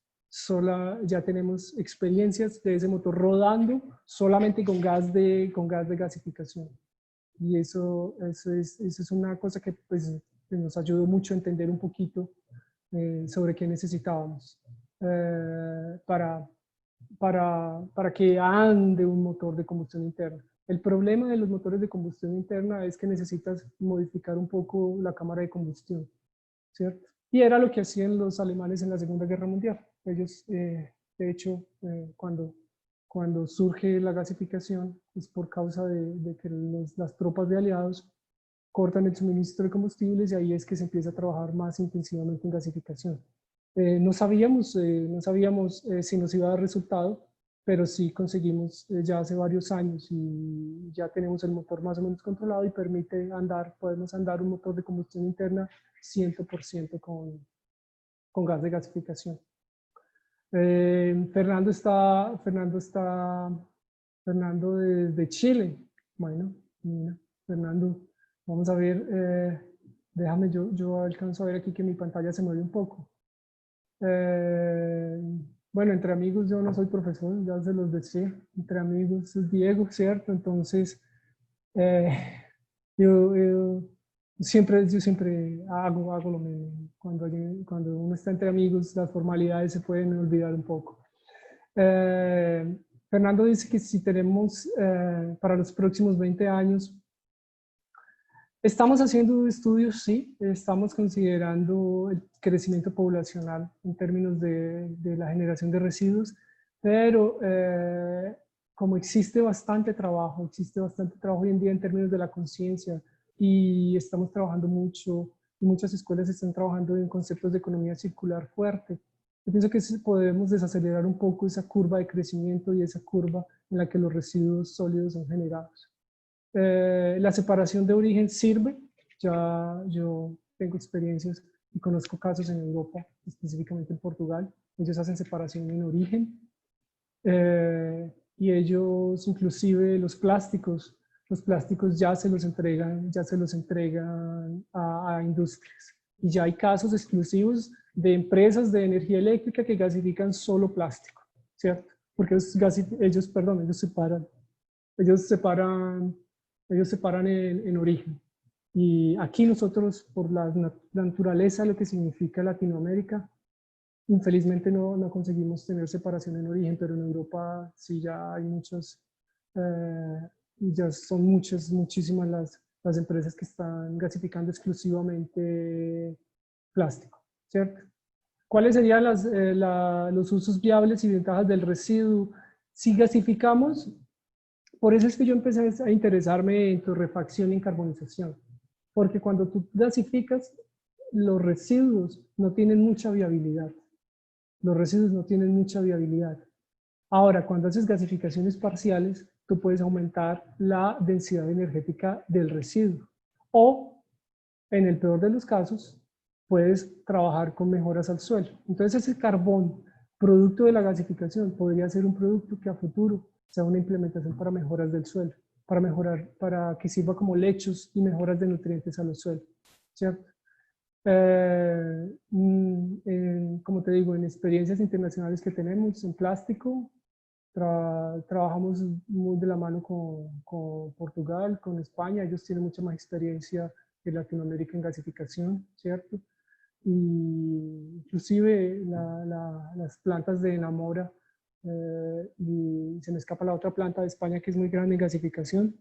experiencias de ese motor rodando solamente con gas de gasificación. Y eso es una cosa que pues, nos ayudó mucho a entender un poquito sobre qué necesitábamos para que ande un motor de combustión interna. El problema de los motores de combustión interna es que necesitas modificar un poco la cámara de combustión, ¿cierto? Y era lo que hacían los alemanes en la Segunda Guerra Mundial. Ellos, de hecho, cuando cuando surge la gasificación es por causa de que las tropas de aliados cortan el suministro de combustibles y ahí es que se empieza a trabajar más intensivamente en gasificación. No sabíamos si nos iba a dar resultado, pero sí conseguimos ya hace varios años y ya tenemos el motor más o menos controlado y permite podemos andar un motor de combustión interna 100% con gas de gasificación. Fernando desde Chile. Bueno, mira, Fernando, vamos a ver, déjame, yo alcanzo a ver aquí que mi pantalla se mueve un poco. Bueno, entre amigos yo no soy profesor, ya se los decía, entre amigos es Diego, ¿cierto? Entonces, yo siempre hago lo mismo. Cuando uno está entre amigos, las formalidades se pueden olvidar un poco. Fernando dice que si tenemos para los próximos 20 años, estamos haciendo estudios, sí, estamos considerando el crecimiento poblacional en términos de la generación de residuos, pero como existe bastante trabajo hoy en día en términos de la conciencia y estamos trabajando mucho, y muchas escuelas están trabajando en conceptos de economía circular fuerte. Yo pienso que podemos desacelerar un poco esa curva de crecimiento y esa curva en la que los residuos sólidos son generados. La separación de origen sirve. Ya yo tengo experiencias y conozco casos en Europa, específicamente en Portugal. Ellos hacen separación en origen y ellos inclusive los plásticos ya se los entregan a industrias. Y ya hay casos exclusivos de empresas de energía eléctrica que gasifican solo plástico, ¿cierto? Porque ellos separan en origen. Y aquí nosotros, por la naturaleza, lo que significa Latinoamérica, infelizmente no conseguimos tener separación en origen, pero en Europa sí ya hay ya son muchísimas las empresas que están gasificando exclusivamente plástico, ¿cierto? ¿Cuáles serían los usos viables y ventajas del residuo? Si gasificamos, por eso es que yo empecé a interesarme en torrefacción y en carbonización, porque cuando tú gasificas, los residuos no tienen mucha viabilidad. Ahora, cuando haces gasificaciones parciales, tú puedes aumentar la densidad energética del residuo. O, en el peor de los casos, puedes trabajar con mejoras al suelo. Entonces, ese carbón, producto de la gasificación, podría ser un producto que a futuro sea una implementación para mejoras del suelo, para que sirva como lechos y mejoras de nutrientes a los suelos, ¿cierto? Como te digo, en experiencias internacionales que tenemos en plástico, trabajamos muy de la mano con Portugal, con España. Ellos tienen mucha más experiencia que Latinoamérica en gasificación, ¿cierto? Y inclusive las plantas de Enamora, y se me escapa la otra planta de España que es muy grande en gasificación.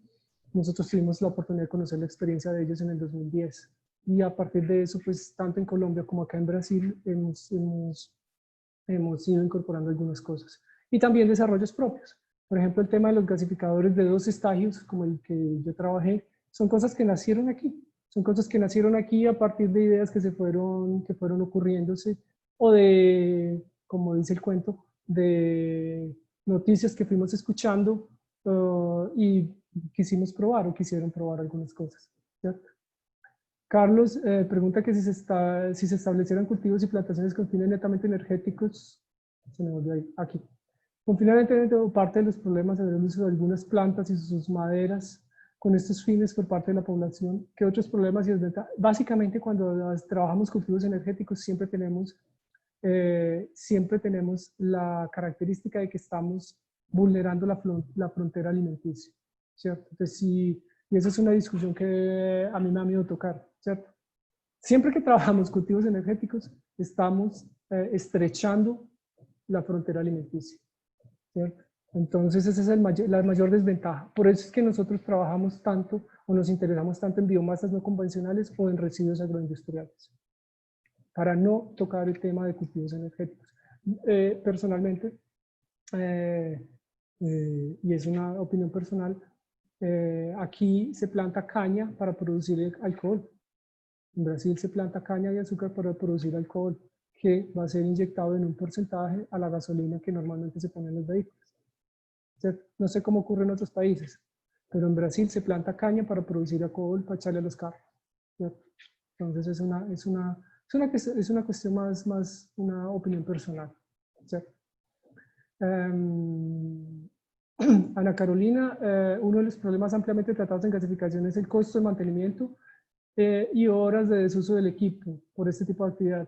Nosotros tuvimos la oportunidad de conocer la experiencia de ellos en el 2010. Y a partir de eso, pues tanto en Colombia como acá en Brasil hemos ido incorporando algunas cosas. Y también desarrollos propios. Por ejemplo, el tema de los gasificadores de 2 estagios, como el que yo trabajé, son cosas que nacieron aquí. Son cosas que nacieron aquí a partir de ideas que fueron ocurriéndose, o de, como dice el cuento, de noticias que fuimos escuchando y quisimos probar o quisieron probar algunas cosas, ¿cierto? Carlos pregunta que si se establecieran cultivos y plantaciones con fines netamente energéticos, se me volvió ahí, aquí. Con fines netamente, parte de los problemas en el uso de algunas plantas y sus maderas con estos fines por parte de la población. ¿Qué otros problemas y desventajas? Básicamente, cuando trabajamos cultivos energéticos, siempre tenemos la característica de que estamos vulnerando la frontera alimenticia, ¿cierto? Entonces, y esa es una discusión que a mí me ha miedo tocar, ¿cierto? Siempre que trabajamos cultivos energéticos, estamos estrechando la frontera alimenticia, ¿cierto? Entonces, esa es la mayor desventaja. Por eso es que nosotros trabajamos tanto o nos interesamos tanto en biomasas no convencionales o en residuos agroindustriales, para no tocar el tema de cultivos energéticos. Personalmente, y es una opinión personal, aquí se planta caña para producir alcohol. En Brasil se planta caña de azúcar para producir alcohol, que va a ser inyectado en un porcentaje a la gasolina que normalmente se pone en los vehículos. No sé cómo ocurre en otros países, pero en Brasil se planta caña para producir alcohol, para echarle a los carros, ¿cierto? Entonces es una cuestión más una opinión personal, ¿cierto? Ana Carolina, uno de los problemas ampliamente tratados en gasificación es el costo de mantenimiento y horas de desuso del equipo por este tipo de actividad.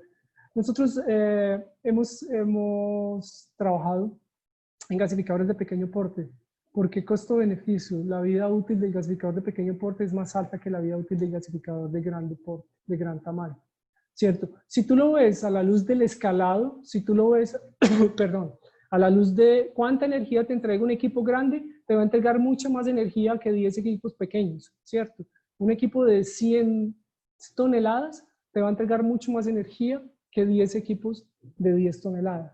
Nosotros hemos trabajado en gasificadores de pequeño porte. ¿Por qué costo-beneficio? La vida útil del gasificador de pequeño porte es más alta que la vida útil del gasificador de grande porte, de gran tamaño, ¿cierto? Si tú lo ves a la luz del escalado, si tú lo ves, perdón, a la luz de cuánta energía te entrega un equipo grande, te va a entregar mucha más energía que 10 equipos pequeños, ¿cierto? Un equipo de 100 toneladas te va a entregar mucho más energía que 10 equipos de 10 toneladas.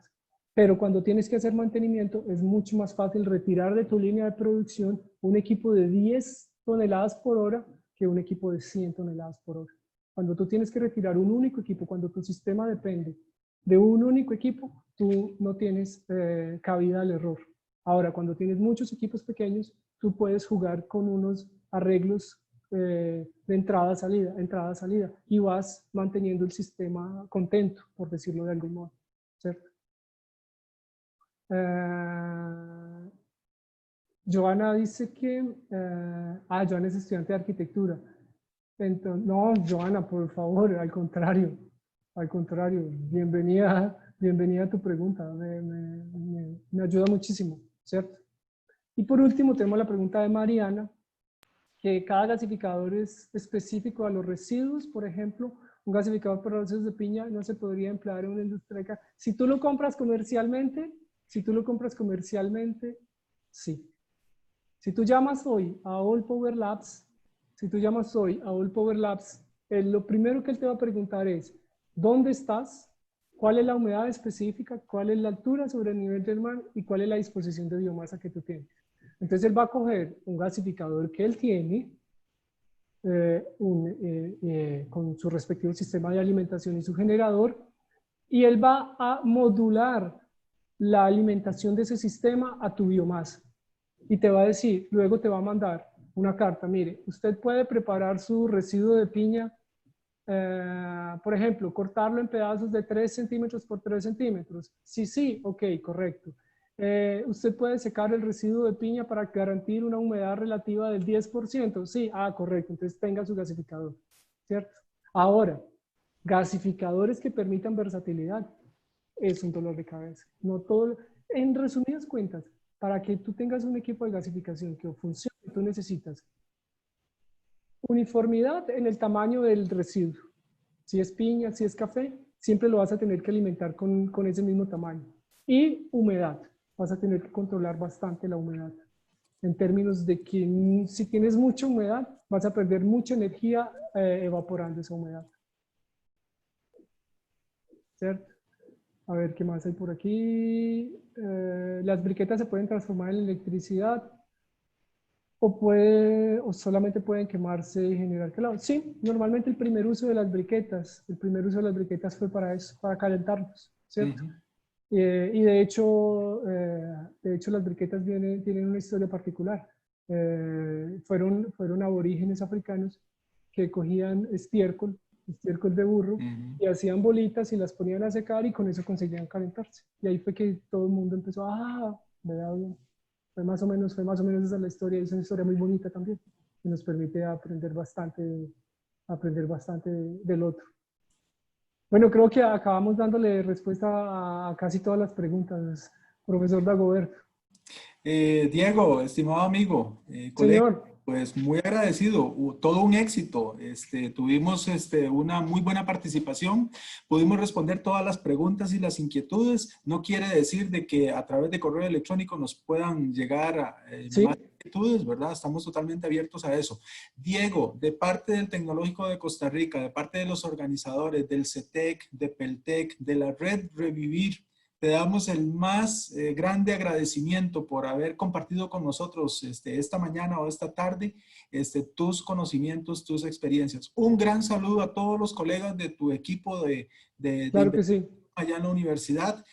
Pero cuando tienes que hacer mantenimiento, es mucho más fácil retirar de tu línea de producción un equipo de 10 toneladas por hora que un equipo de 100 toneladas por hora. Cuando tú tienes que retirar un único equipo, cuando tu sistema depende de un único equipo, tú no tienes cabida al error. Ahora, cuando tienes muchos equipos pequeños, tú puedes jugar con unos arreglos de entrada, salida, y vas manteniendo el sistema contento, por decirlo de algún modo, ¿cierto? Joana dice que, Joana es estudiante de arquitectura. Entonces, no, Joana, por favor, al contrario, bienvenida a tu pregunta, me ayuda muchísimo, ¿cierto? Y por último tenemos la pregunta de Mariana, que cada gasificador es específico a los residuos. Por ejemplo, un gasificador para residuos de piña no se podría emplear en una industria. Si tú lo compras comercialmente, sí. Si tú llamas hoy a All Power Labs, lo primero que él te va a preguntar es, ¿dónde estás? ¿Cuál es la humedad específica? ¿Cuál es la altura sobre el nivel del mar? ¿Y cuál es la disposición de biomasa que tú tienes? Entonces él va a coger un gasificador que él tiene, con su respectivo sistema de alimentación y su generador, y él va a modular la alimentación de ese sistema a tu biomasa. Y te va a decir, luego te va a mandar una carta, mire, usted puede preparar su residuo de piña, por ejemplo, cortarlo en pedazos de 3 centímetros por 3 centímetros. Sí, ok, correcto. Usted puede secar el residuo de piña para garantir una humedad relativa del 10%. Sí, correcto, entonces tenga su gasificador, ¿cierto? Ahora, gasificadores que permitan versatilidad es un dolor de cabeza. No todo, en resumidas cuentas, para que tú tengas un equipo de gasificación que funcione, tú necesitas uniformidad en el tamaño del residuo. Si es piña, si es café, siempre lo vas a tener que alimentar con ese mismo tamaño. Y humedad. Vas a tener que controlar bastante la humedad. En términos de que si tienes mucha humedad, vas a perder mucha energía evaporando esa humedad. ¿Cierto? A ver, ¿qué más hay por aquí? Las briquetas se pueden transformar en electricidad o solamente pueden quemarse y generar calor. Sí, normalmente el primer uso de las briquetas fue para eso, para calentarlos, ¿cierto? Y de hecho las briquetas tienen una historia particular. Fueron aborígenes africanos que cogían estiércol de burro, y hacían bolitas y las ponían a secar y con eso conseguían calentarse. Y ahí fue que todo el mundo empezó, ¿verdad? Fue más o menos esa la historia, y es una historia muy bonita también, que nos permite aprender bastante del otro. Bueno, creo que acabamos dándole respuesta a casi todas las preguntas, profesor Dagoberto.
Diego, estimado amigo, colega,
Señor.
pues muy agradecido, todo un éxito. Tuvimos una muy buena participación, pudimos responder todas las preguntas y las inquietudes. No quiere decir de que a través de correo electrónico nos puedan llegar
¿Sí?
más inquietudes, ¿verdad? Estamos totalmente abiertos a eso. Diego, de parte del Tecnológico de Costa Rica, de parte de los organizadores del CETEC, de Peltec, de la Red Revivir, te damos el más grande agradecimiento por haber compartido con nosotros esta mañana o esta tarde tus conocimientos, tus experiencias. Un gran saludo a todos los colegas de tu equipo de
Claro que sí.
allá en la universidad,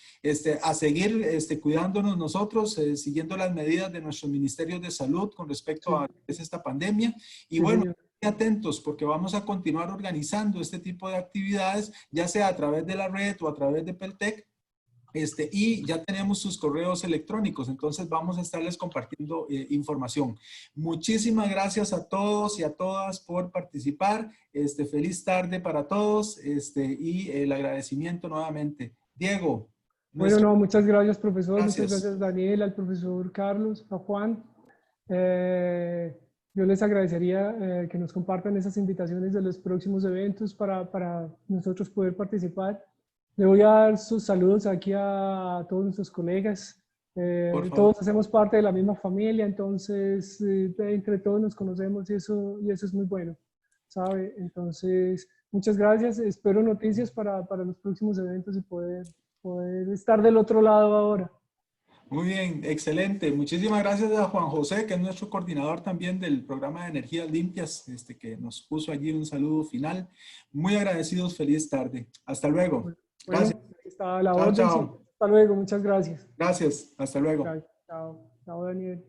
a seguir cuidándonos nosotros, siguiendo las medidas de nuestros ministerios de salud con respecto a esta pandemia. Y
Sí,
bueno,
señor.
atentos porque vamos a continuar organizando este tipo de actividades, ya sea a través de la red o a través de Peltec. Y ya tenemos sus correos electrónicos, entonces vamos a estarles compartiendo información. Muchísimas gracias a todos y a todas por participar. Feliz tarde para todos y el agradecimiento nuevamente. Diego.
Bueno, no, muchas gracias, profesor.
Gracias.
Muchas gracias, Daniel, al profesor Carlos, a Juan. Yo les agradecería que nos compartan esas invitaciones de los próximos eventos para nosotros poder participar. Le voy a dar sus saludos aquí a todos nuestros colegas. Todos hacemos parte de la misma familia, entonces entre todos nos conocemos y eso es muy bueno, ¿sabe? Entonces, muchas gracias. Espero noticias para los próximos eventos y poder estar del otro lado ahora.
Muy bien, excelente. Muchísimas gracias a Juan José, que es nuestro coordinador también del programa de energías limpias, que nos puso allí un saludo final. Muy agradecidos, feliz tarde. Hasta luego. Gracias.
Bueno, está la
Chao,
orden.
chao.
Sí. Hasta luego, muchas gracias.
Gracias, hasta luego.
Chao, chao, Daniel.